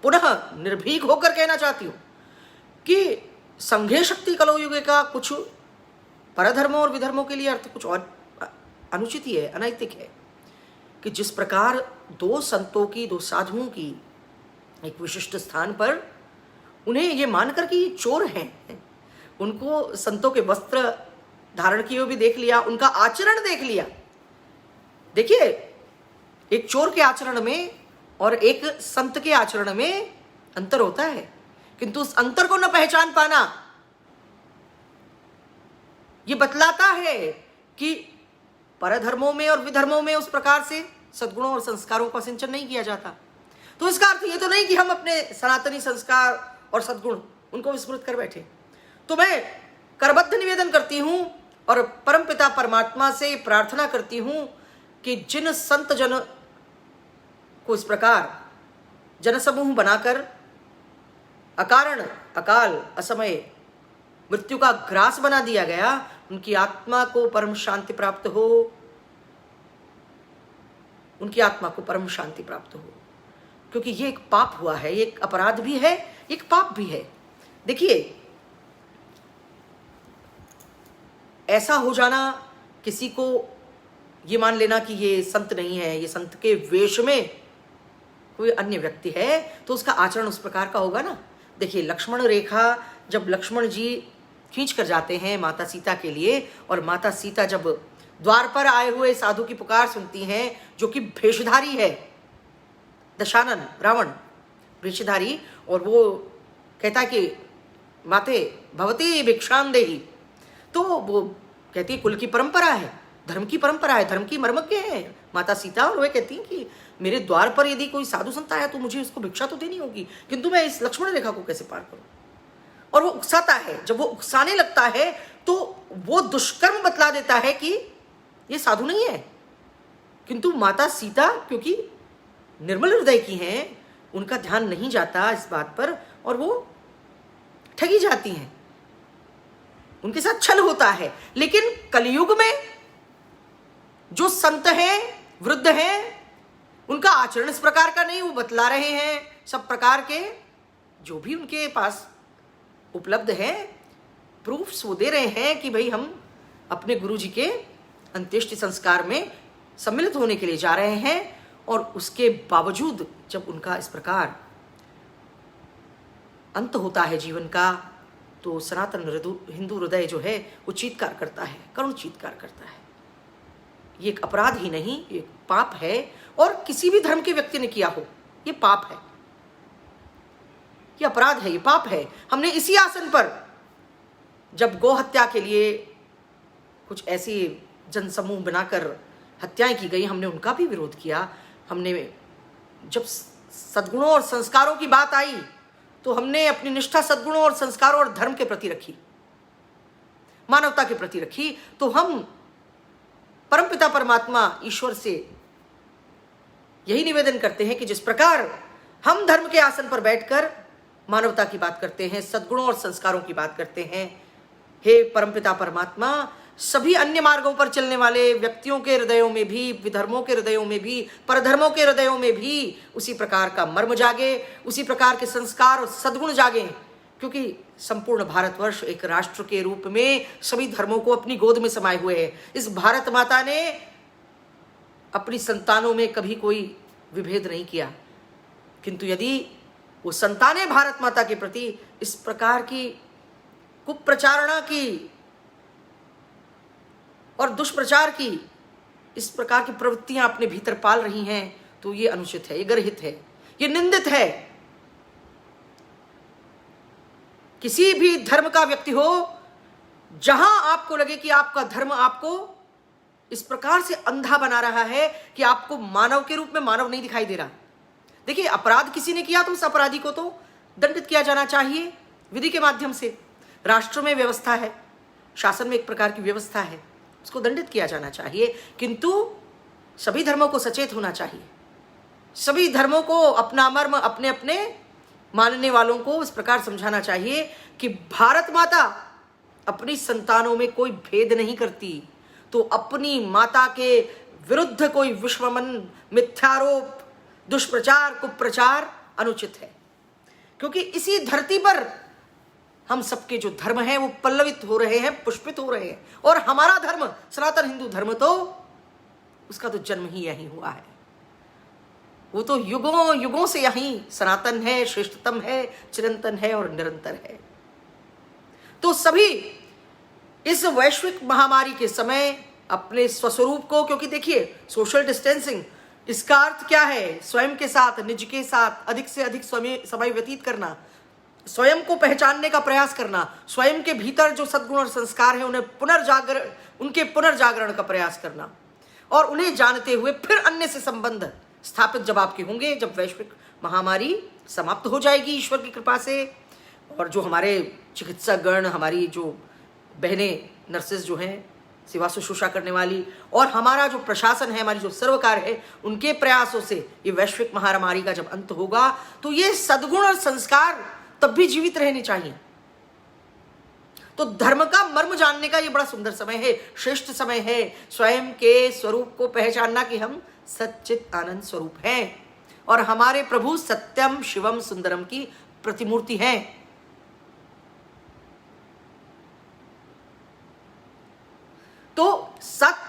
पुनः निर्भीक होकर कहना चाहती हूँ कि संघे शक्ति कलौ युगे का कुछ परधर्मों और विधर्मों के लिए अर्थ कुछ और अनुचित ही है, अनैतिक है। कि जिस प्रकार दो संतों की, दो साधुओं की एक विशिष्ट स्थान पर उन्हें ये मानकर कि ये चोर हैं, उनको संतों के वस्त्र धारण किए हुए भी देख लिया, उनका आचरण देख लिया। देखिए, एक चोर के आचरण में और एक संत के आचरण में अंतर होता है, किंतु उस अंतर को न पहचान पाना ये बतलाता है कि परधर्मों में और विधर्मों में उस प्रकार से सद्गुणों और संस्कारों का सिंचन नहीं किया जाता। तो इसका अर्थ ये तो नहीं कि हम अपने सनातनी संस्कार और सद्गुण उनको विस्मृत कर बैठे। तो मैं करबद्ध निवेदन करती हूं और परमपिता परमात्मा से प्रार्थना करती हूं कि जिन संत जन को इस प्रकार जनसमूह बनाकर अकारण, अकाल, असमय मृत्यु का ग्रास बना दिया गया, उनकी आत्मा को परम शांति प्राप्त हो, उनकी आत्मा को परम शांति प्राप्त हो। क्योंकि ये एक पाप हुआ है, ये एक अपराध भी है, एक पाप भी है। देखिए, ऐसा हो जाना, किसी को ये मान लेना कि ये संत नहीं है, ये संत के वेश में कोई अन्य व्यक्ति है, तो उसका आचरण उस प्रकार का होगा ना। देखिए, लक्ष्मण रेखा जब लक्ष्मण जी खींच कर जाते हैं माता सीता के लिए, और माता सीता जब द्वार पर आए हुए साधु की पुकार सुनती हैं, जो कि भेषधारी है, दशानन रावण भेषधारी, और वो कहता है कि माते भवती भिक्षां देहि, तो वो कहती है कुल की परंपरा है, धर्म की परंपरा है, धर्म की मर्मज्ञ है माता सीता, और वे कहती हैं कि मेरे द्वार पर यदि कोई साधु संत आया तो मुझे उसको भिक्षा तो देनी होगी, किंतु मैं इस लक्ष्मण रेखा को कैसे पार करूं। और वो उकसाता है, जब वो उकसाने लगता है तो वो दुष्कर्म बतला देता है कि ये साधु नहीं है। किंतु माता सीता, क्योंकि निर्मल हृदय की हैं, उनका ध्यान नहीं जाता इस बात पर और वो ठगी जाती हैं, उनके साथ छल होता है। लेकिन कलयुग में जो संत हैं, वृद्ध हैं, उनका आचरण इस प्रकार का नहीं, वो बतला रहे हैं सब प्रकार के जो भी उनके पास उपलब्ध है प्रूफ्स, वो दे रहे हैं कि भाई हम अपने गुरु जी के अंत्येष्टि संस्कार में सम्मिलित होने के लिए जा रहे हैं। और उसके बावजूद जब उनका इस प्रकार अंत होता है जीवन का, तो सनातन हिंदू हृदय जो है वो चीत्कार करता है, करुण चीत्कार करता है। ये एक अपराध ही नहीं, एक पाप है, और किसी भी धर्म के व्यक्ति ने किया हो ये पाप है, ये अपराध है, ये पाप है। हमने इसी आसन पर जब गौ हत्या के लिए कुछ ऐसी जनसमूह बनाकर हत्याएं की गई, हमने उनका भी विरोध किया। हमने जब सद्गुणों और संस्कारों की बात आई तो हमने अपनी निष्ठा सद्गुणों और संस्कारों और धर्म के प्रति रखी, मानवता के प्रति रखी। तो हम परमपिता परमात्मा ईश्वर से यही निवेदन करते हैं कि जिस प्रकार हम धर्म के आसन पर बैठकर मानवता की बात करते हैं, सद्गुणों और संस्कारों की बात करते हैं, हे परमपिता परमात्मा, सभी अन्य मार्गों पर चलने वाले व्यक्तियों के हृदयों में भी, विधर्मों के हृदयों में भी, परधर्मों के हृदयों में भी उसी प्रकार का मर्म जागे, उसी प्रकार के संस्कार और सद्गुण जागे। क्योंकि संपूर्ण भारतवर्ष एक राष्ट्र के रूप में सभी धर्मों को अपनी गोद में समाये हुए है। इस भारत माता ने अपनी संतानों में कभी कोई विभेद नहीं किया, किंतु यदि वो संतानें भारत माता के प्रति इस प्रकार की कुप्रचारणा की और दुष्प्रचार की, इस प्रकार की प्रवृत्तियां अपने भीतर पाल रही हैं, तो ये अनुचित है, ये गर्हित है, ये निंदित है। किसी भी धर्म का व्यक्ति हो, जहां आपको लगे कि आपका धर्म आपको इस प्रकार से अंधा बना रहा है कि आपको मानव के रूप में मानव नहीं दिखाई दे रहा। देखिए, अपराध किसी ने किया तो उस अपराधी को तो दंडित किया जाना चाहिए विधि के माध्यम से। राष्ट्र में व्यवस्था है, शासन में एक प्रकार की व्यवस्था है, उसको दंडित किया जाना चाहिए। किंतु सभी धर्मों को सचेत होना चाहिए, सभी धर्मों को अपना मर्म अपने अपने मानने वालों को इस प्रकार समझाना चाहिए कि भारत माता अपनी संतानों में कोई भेद नहीं करती, तो अपनी माता के विरुद्ध कोई विश्वमन मिथ्यारोप, दुष्प्रचार, कुप्रचार अनुचित है। क्योंकि इसी धरती पर हम सबके जो धर्म हैं वो पल्लवित हो रहे हैं, पुष्पित हो रहे हैं, और हमारा धर्म सनातन हिंदू धर्म तो उसका तो जन्म ही यहीं हुआ है, वो तो युगों युगों से यहीं सनातन है, श्रेष्ठतम है, चिरंतन है और निरंतर है। तो सभी इस वैश्विक महामारी के समय अपने स्वस्वरूप को, क्योंकि देखिए सोशल डिस्टेंसिंग, इसका अर्थ क्या है? स्वयं के साथ, निज के साथ अधिक से अधिक समय व्यतीत करना, स्वयं को पहचानने का प्रयास करना, स्वयं के भीतर जो सद्गुण और संस्कार है उनके पुनर्जागरण का प्रयास करना, और उन्हें जानते हुए फिर अन्य से संबंध स्थापित जब आपके होंगे, जब वैश्विक महामारी समाप्त हो जाएगी ईश्वर की कृपा से, और जो हमारे चिकित्सक गण, हमारी जो बहनें नर्सेज जो हैं सेवा शुश्रूषा करने वाली, और हमारा जो प्रशासन है, हमारी जो सर्वकार है, उनके प्रयासों से ये वैश्विक महामारी का जब अंत होगा, तो ये सद्गुण और संस्कार तब भी जीवित रहने चाहिए। तो धर्म का मर्म जानने का ये बड़ा सुंदर समय है, श्रेष्ठ समय है, स्वयं के स्वरूप को पहचानना कि हम सच्चित आनंद स्वरूप हैं और हमारे प्रभु सत्यम शिवम सुंदरम की प्रतिमूर्ति हैं। तो सत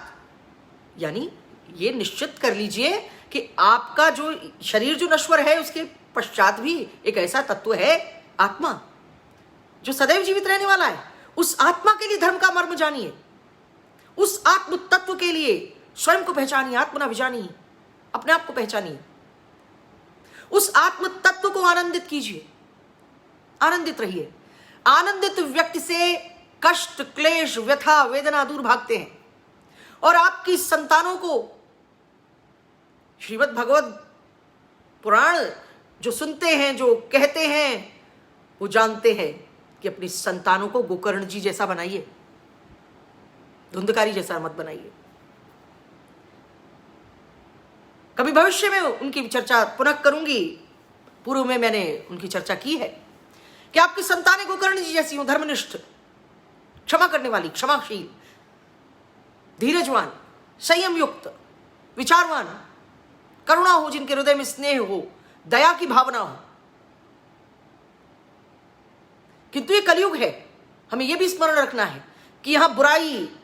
यानी ये निश्चित कर लीजिए कि आपका जो शरीर जो नश्वर है, उसके पश्चात भी एक ऐसा तत्व है आत्मा, जो सदैव जीवित रहने वाला है। उस आत्मा के लिए धर्म का मर्म जानिए, उस आत्म तत्व के लिए स्वयं को पहचानिए, आत्मना विजानिए, अपने आप को पहचानिए, उस आत्म तत्व को आनंदित कीजिए, आनंदित रहिए। आनंदित व्यक्ति से कष्ट, क्लेश, व्यथा, वेदना दूर भागते हैं, और आपकी संतानों को श्रीमद् भगवत पुराण जो सुनते हैं, जो कहते हैं, वो जानते हैं कि अपनी संतानों को गोकर्ण जी जैसा बनाइए, धुंधकारी जैसा मत बनाइए। कभी भविष्य में उनकी चर्चा पुनः करूंगी। पूर्व में मैंने उनकी चर्चा की है कि आपकी संतानें गोकर्ण जी जैसी हो, धर्मनिष्ठ, क्षमा करने वाली, क्षमाशील, धीरजवान, संयम युक्त, विचारवान, करुणा हो, जिनके हृदय में स्नेह हो, दया की भावना हो। किंतु ये कलयुग है, हमें यह भी स्मरण रखना है कि यहां बुराई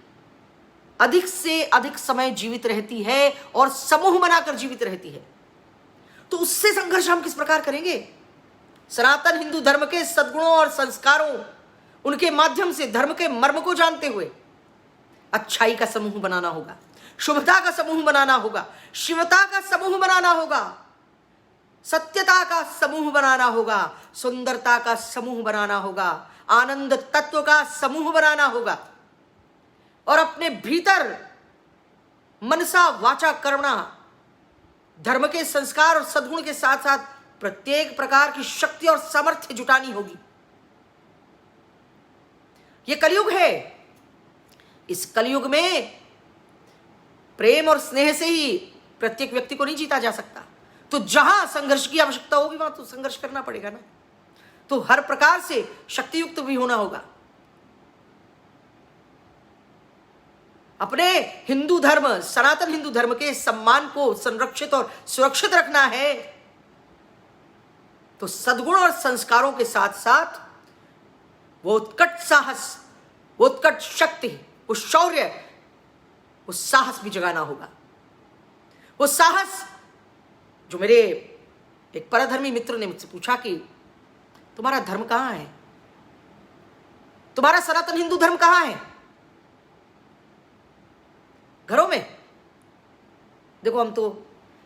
अधिक से अधिक समय जीवित रहती है और समूह बनाकर जीवित रहती है। तो उससे संघर्ष हम किस प्रकार करेंगे? सनातन हिंदू धर्म के सद्गुणों और संस्कारों, उनके माध्यम से धर्म के मर्म को जानते हुए अच्छाई का समूह बनाना होगा, शुभता का समूह बनाना होगा, शिवता का समूह बनाना होगा, सत्यता का समूह बनाना होगा, सुंदरता का समूह बनाना होगा, आनंद तत्व का समूह बनाना होगा और अपने भीतर मनसा वाचा कर्मणा धर्म के संस्कार और सद्गुण के साथ साथ प्रत्येक प्रकार की शक्ति और सामर्थ्य जुटानी होगी। यह कलयुग है। इस कलयुग में प्रेम और स्नेह से ही प्रत्येक व्यक्ति को नहीं जीता जा सकता। तो जहां संघर्ष की आवश्यकता होगी वहां तो संघर्ष करना पड़ेगा ना। तो हर प्रकार से शक्तियुक्त भी होना होगा। अपने हिंदू धर्म, सनातन हिंदू धर्म के सम्मान को संरक्षित और सुरक्षित रखना है तो सद्गुण और संस्कारों के साथ साथ वो उत्कट साहस, वो उत्कट शक्ति, वो शौर्य, वो साहस भी जगाना होगा। वो साहस जो मेरे एक परधर्मी मित्र ने मुझसे पूछा कि तुम्हारा धर्म कहां है, तुम्हारा सनातन हिंदू धर्म कहां है? घरों में। देखो हम तो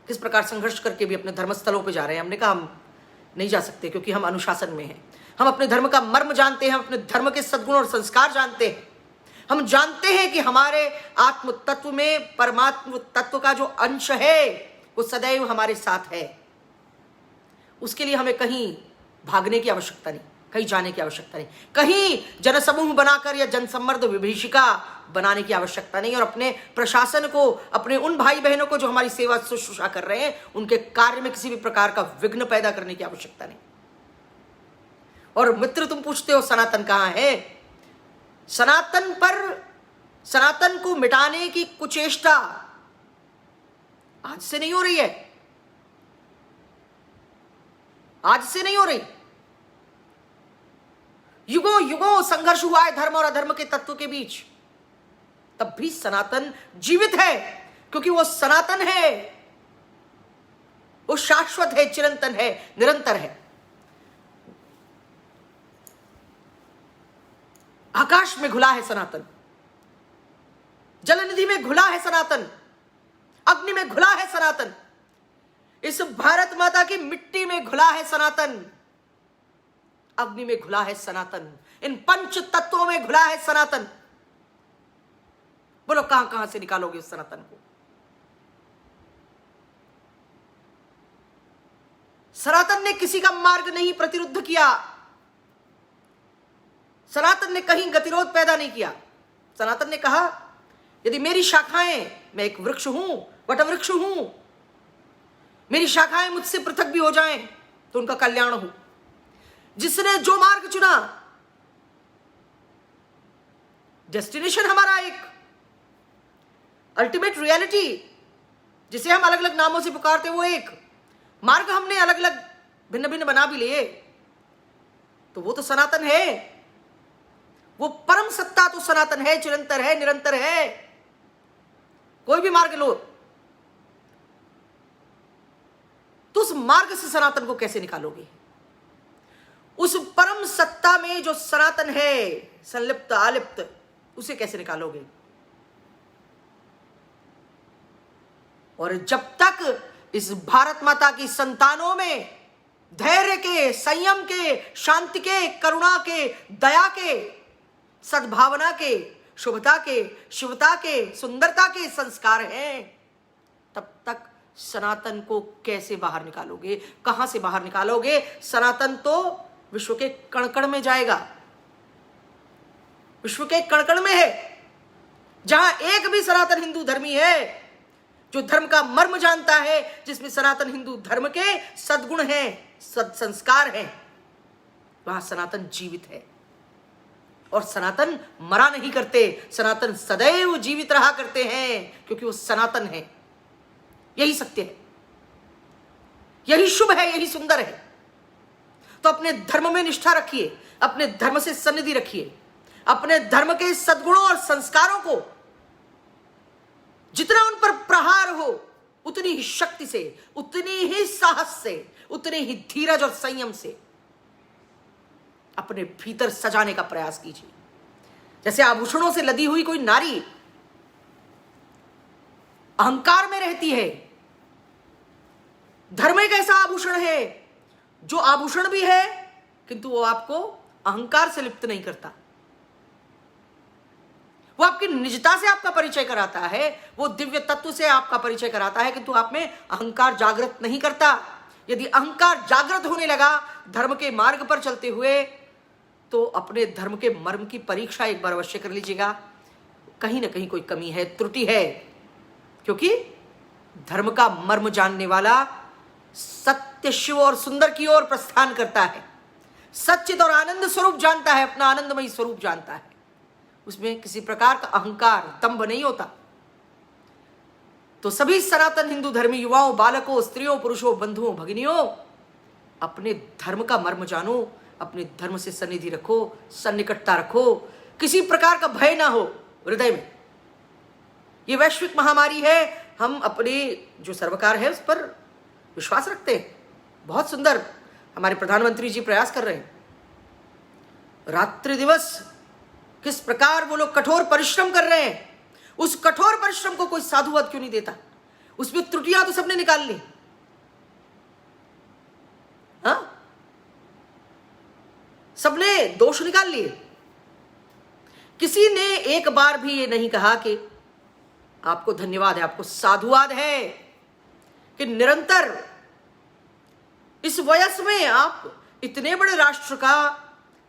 किस प्रकार संघर्ष करके भी अपने धर्मस्थलों पे जा रहे हैं। हमने कहा हम नहीं जा सकते क्योंकि हम अनुशासन में हैं। हम अपने धर्म का मर्म जानते हैं, हम अपने धर्म के सद्गुण और संस्कार जानते हैं। हम जानते हैं कि हमारे आत्म तत्व में परमात्म तत्व का जो अंश है वो सदैव हमारे साथ है। उसके लिए हमें कहीं भागने की आवश्यकता नहीं, कहीं जाने की आवश्यकता नहीं, कहीं जनसमूह बनाकर या जनसम्मर्द विभीषिका बनाने की आवश्यकता नहीं। और अपने प्रशासन को, अपने उन भाई बहनों को जो हमारी सेवा शुश्रूषा कर रहे हैं, उनके कार्य में किसी भी प्रकार का विघ्न पैदा करने की आवश्यकता नहीं। और मित्र तुम पूछते हो सनातन कहां है? सनातन पर, सनातन को मिटाने की कुचेष्टा आज से नहीं हो रही है, आज से नहीं हो रही। युगों युगों संघर्ष हुआ है धर्म और अधर्म के तत्व के बीच, तब भी सनातन जीवित है क्योंकि वो सनातन है, वो शाश्वत है, चिरंतन है, निरंतर है। आकाश में घुला है सनातन, जलनिधि में घुला है सनातन, अग्नि में घुला है सनातन, इस भारत माता की मिट्टी में घुला है सनातन, अग्नि में घुला है सनातन, इन पंच तत्वों में घुला है सनातन। बोलो कहां कहां से निकालोगे उस सनातन को? सनातन ने किसी का मार्ग नहीं प्रतिरुद्ध किया, सनातन ने कहीं गतिरोध पैदा नहीं किया। सनातन ने कहा यदि मेरी शाखाएं, मैं एक वृक्ष हूं, वटवृक्ष हूं, मेरी शाखाएं मुझसे पृथक भी हो जाएं तो उनका कल्याण हो। जिसने जो मार्ग चुना, डेस्टिनेशन हमारा एक, अल्टीमेट रियलिटी जिसे हम अलग अलग नामों से पुकारते वो एक, मार्ग हमने अलग अलग भिन्न भिन्न बना भी लिए तो वो तो सनातन है। वो परम सत्ता तो सनातन है, चिरंतर है, निरंतर है। कोई भी मार्ग लो तो उस मार्ग से सनातन को कैसे निकालोगे? उस परम सत्ता में जो सनातन है, संलिप्त आलिप्त, उसे कैसे निकालोगे? और जब तक इस भारत माता की संतानों में धैर्य के, संयम के, शांति के, करुणा के, दया के, सद्भावना के, शुभता के, शिवता के, सुंदरता के संस्कार हैं, तब तक सनातन को कैसे बाहर निकालोगे? कहां से बाहर निकालोगे? सनातन तो विश्व के कण-कण में जाएगा, विश्व के कण-कण में है। जहां एक भी सनातन हिंदू धर्मी है जो धर्म का मर्म जानता है, जिसमें सनातन हिंदू धर्म के सद्गुण हैं, सत्संस्कार हैं, वहां सनातन जीवित है। और सनातन मरा नहीं करते, सनातन सदैव जीवित रहा करते हैं, क्योंकि वो सनातन है। यही सत्य है, यही शुभ है, यही सुंदर है। तो अपने धर्म में निष्ठा रखिए, अपने धर्म से सन्निधि रखिए, अपने धर्म के सद्गुणों और संस्कारों को जितना उन पर प्रहार हो उतनी ही शक्ति से, उतनी ही साहस से, उतने ही धीरज और संयम से अपने भीतर सजाने का प्रयास कीजिए। जैसे आभूषणों से लदी हुई कोई नारी अहंकार में रहती है, धर्म एक ऐसा आभूषण है जो आभूषण भी है किंतु वो आपको अहंकार से लिप्त नहीं करता। वो आपकी निजता से आपका परिचय कराता है, वो दिव्य तत्व से आपका परिचय कराता है, किंतु आप में अहंकार जागृत नहीं करता। यदि अहंकार जागृत होने लगा धर्म के मार्ग पर चलते हुए, तो अपने धर्म के मर्म की परीक्षा एक बार अवश्य कर लीजिएगा। कहीं ना कहीं कोई कमी है, त्रुटि है, क्योंकि धर्म का मर्म जानने वाला सत्य, शिव और सुंदर की ओर प्रस्थान करता है, सच्चित और आनंद स्वरूप जानता है, अपना आनंदमयी स्वरूप जानता है। उसमें किसी प्रकार का अहंकार, दंभ नहीं होता। तो सभी सनातन हिंदू धर्मी युवाओं, बालकों, स्त्रियों, पुरुषों, बंधुओं, भगिनियों, अपने धर्म का मर्म जानो, अपने धर्म से सन्निधि रखो, सन्निकटता रखो, किसी प्रकार का भय ना हो हृदय में। ये वैश्विक महामारी है, हम अपने जो सर्वकार है उस पर विश्वास रखते हैं। बहुत सुंदर हमारे प्रधानमंत्री जी प्रयास कर रहे हैं। रात्रि दिवस किस प्रकार वो लोग कठोर परिश्रम कर रहे हैं, उस कठोर परिश्रम को कोई साधुवाद क्यों नहीं देता? उसमें त्रुटियां तो सबने निकाल ली, हाँ, सबने दोष निकाल लिए। किसी ने एक बार भी ये नहीं कहा कि आपको धन्यवाद है, आपको साधुवाद है कि निरंतर इस वयस में आप इतने बड़े राष्ट्र का,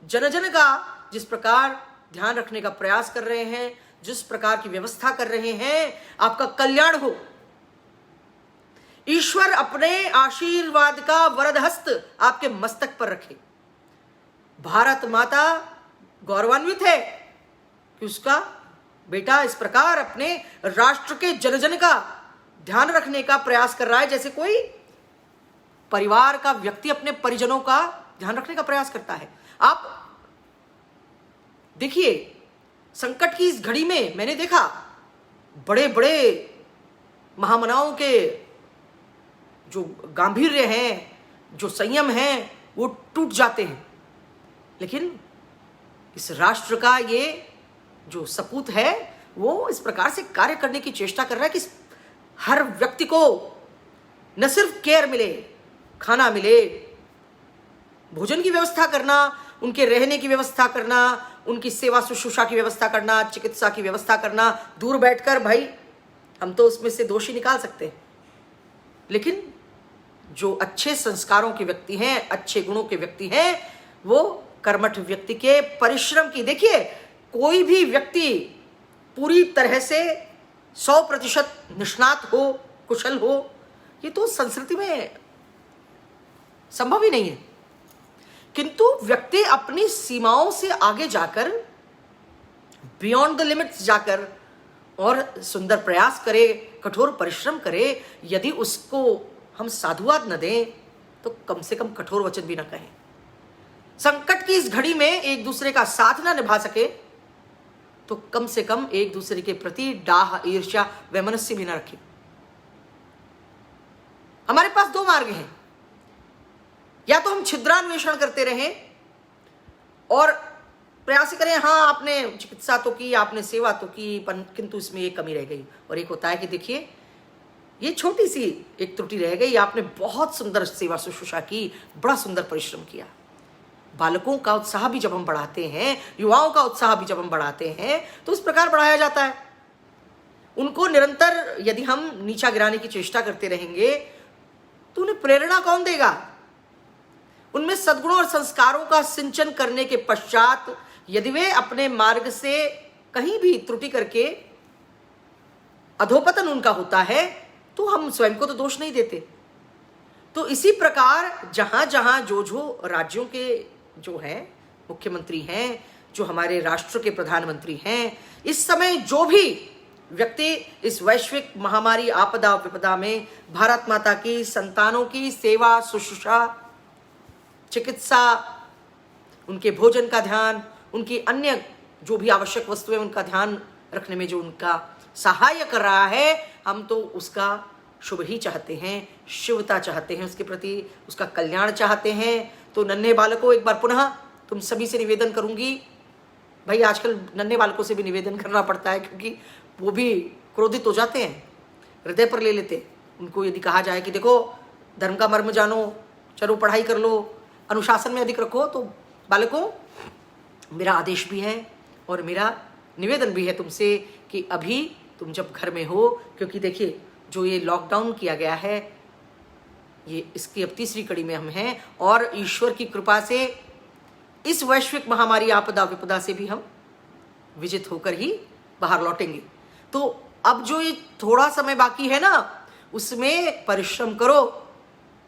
जन जन का जिस प्रकार ध्यान रखने का प्रयास कर रहे हैं, जिस प्रकार की व्यवस्था कर रहे हैं, आपका कल्याण हो। ईश्वर अपने आशीर्वाद का वरद हस्त आपके मस्तक पर रखे। भारत माता गौरवान्वित है कि उसका बेटा इस प्रकार अपने राष्ट्र के जन जन का ध्यान रखने का प्रयास कर रहा है, जैसे कोई परिवार का व्यक्ति अपने परिजनों का ध्यान रखने का प्रयास करता है। आप देखिए, संकट की इस घड़ी में मैंने देखा बड़े बड़े महामनाओं के जो गांभीर्य हैं, जो संयम हैं, वो टूट जाते हैं। लेकिन इस राष्ट्र का ये जो सपूत है वो इस प्रकार से कार्य करने की चेष्टा कर रहा है कि हर व्यक्ति को न सिर्फ केयर मिले, खाना मिले, भोजन की व्यवस्था करना, उनके रहने की व्यवस्था करना, उनकी सेवा शुश्रूषा की व्यवस्था करना, चिकित्सा की व्यवस्था करना। दूर बैठकर भाई हम तो उसमें से दोषी निकाल सकते हैं, लेकिन जो अच्छे संस्कारों के व्यक्ति हैं, अच्छे गुणों के व्यक्ति हैं, वो कर्मठ व्यक्ति के परिश्रम की, देखिए कोई भी व्यक्ति पूरी तरह से 100% निष्णात हो, कुशल हो, ये तो संस्कृति में संभव ही नहीं है। किंतु व्यक्ति अपनी सीमाओं से आगे जाकर, बियॉन्ड द लिमिट्स जाकर और सुंदर प्रयास करे, कठोर परिश्रम करे। यदि उसको हम साधुवाद न दें तो कम से कम कठोर वचन भी न कहें। संकट की इस घड़ी में एक दूसरे का साथ ना निभा सके तो कम से कम एक दूसरे के प्रति डाह, ईर्ष्या, वैमनस्य भी ना रखें। हमारे पास दो मार्ग हैं, या तो हम छिद्रान्वेषण करते रहें और प्रयास करें, हाँ आपने चिकित्सा तो की, आपने सेवा तो की, किंतु इसमें एक कमी रह गई। और एक होता है कि देखिए ये छोटी सी एक त्रुटि रह गई, आपने बहुत सुंदर सेवा शुश्रूषा की, बड़ा सुंदर परिश्रम किया। बालकों का उत्साह भी जब हम बढ़ाते हैं, युवाओं का उत्साह भी जब हम बढ़ाते हैं, तो इस प्रकार बढ़ाया जाता है। उनको निरंतर यदि हम नीचा गिराने की चेष्टा करते रहेंगे तो उन्हें प्रेरणा कौन देगा? उनमें सद्गुणों और संस्कारों का सिंचन करने के पश्चात यदि वे अपने मार्ग से कहीं भी त्रुटि करके अधोपतन उनका होता है तो हम स्वयं को तो दोष नहीं देते। तो इसी प्रकार जहां जहां जो राज्यों के जो हैं मुख्यमंत्री हैं, जो हमारे राष्ट्र के प्रधानमंत्री हैं, इस समय जो भी व्यक्ति इस वैश्विक महामारी आपदा विपदा में भारत माता की संतानों की सेवा शुश्रूषा चिकित्सा, उनके भोजन का ध्यान, उनकी अन्य जो भी आवश्यक वस्तुएं उनका ध्यान रखने में जो उनका सहाय कर रहा है, हम तो उसका शुभ ही चाहते हैं, शुभता चाहते हैं, उसके प्रति उसका कल्याण चाहते हैं। तो नन्हे बालकों, एक बार पुनः तुम सभी से निवेदन करूंगी, भाई आजकल नन्हे बालकों से भी निवेदन करना पड़ता है क्योंकि वो भी क्रोधित हो जाते हैं, हृदय पर ले लेते। उनको यदि कहा जाए कि देखो धर्म का मर्म जानो, चलो पढ़ाई कर लो, अनुशासन में अधिक रखो, तो बालकों मेरा आदेश भी है और मेरा निवेदन भी है तुमसे कि अभी तुम जब घर में हो, क्योंकि देखिए जो ये लॉकडाउन किया गया है, ये इसकी अब तीसरी कड़ी में हम हैं और ईश्वर की कृपा से इस वैश्विक महामारी आपदा विपदा से भी हम विजित होकर ही बाहर लौटेंगे। तो अब जो ये थोड़ा समय बाकी है ना, उसमें परिश्रम करो,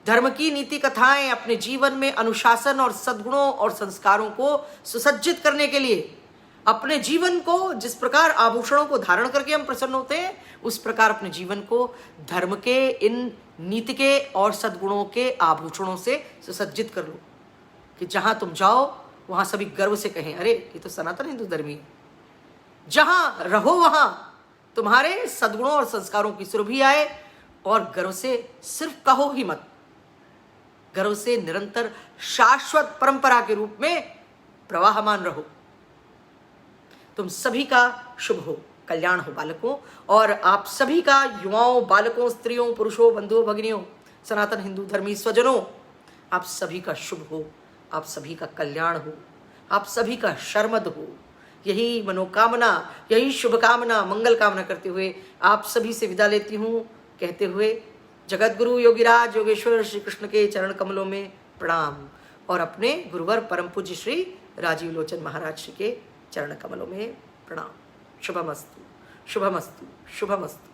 धर्म की नीति कथाएं अपने जीवन में अनुशासन और सद्गुणों और संस्कारों को सुसज्जित करने के लिए अपने जीवन को, जिस प्रकार आभूषणों को धारण करके हम प्रसन्न होते हैं, उस प्रकार अपने जीवन को धर्म के इन नीति के और सद्गुणों के आभूषणों से सुसज्जित कर लो कि जहां तुम जाओ वहां सभी गर्व से कहें, अरे ये तो सनातन हिंदू धर्मी है। जहां रहो वहां तुम्हारे सद्गुणों और संस्कारों की सुरभि आए और गर्व से सिर्फ कहो ही मत, गर्व से निरंतर शाश्वत परंपरा के रूप में प्रवाहमान रहो। तुम सभी का शुभ हो, कल्याण हो बालकों, और आप सभी का युवाओं, बालकों, स्त्रियों, पुरुषों, बंधुओं, भगिनियों, सनातन हिंदू धर्मी स्वजनों, आप सभी का शुभ हो, आप सभी का कल्याण हो, आप सभी का शर्मद हो। यही मनोकामना, यही शुभकामना, मंगल कामना करते हुए आप सभी से विदा लेती हूँ, कहते हुए जगत गुरु योगीराज योगेश्वर श्री कृष्ण के चरण कमलों में प्रणाम और अपने गुरुवर परम पूज्य श्री राजीव लोचन महाराज श्री के चरण कमलों में प्रणाम। शुभमस्तु, शुभमस्तु, शुभमस्तु।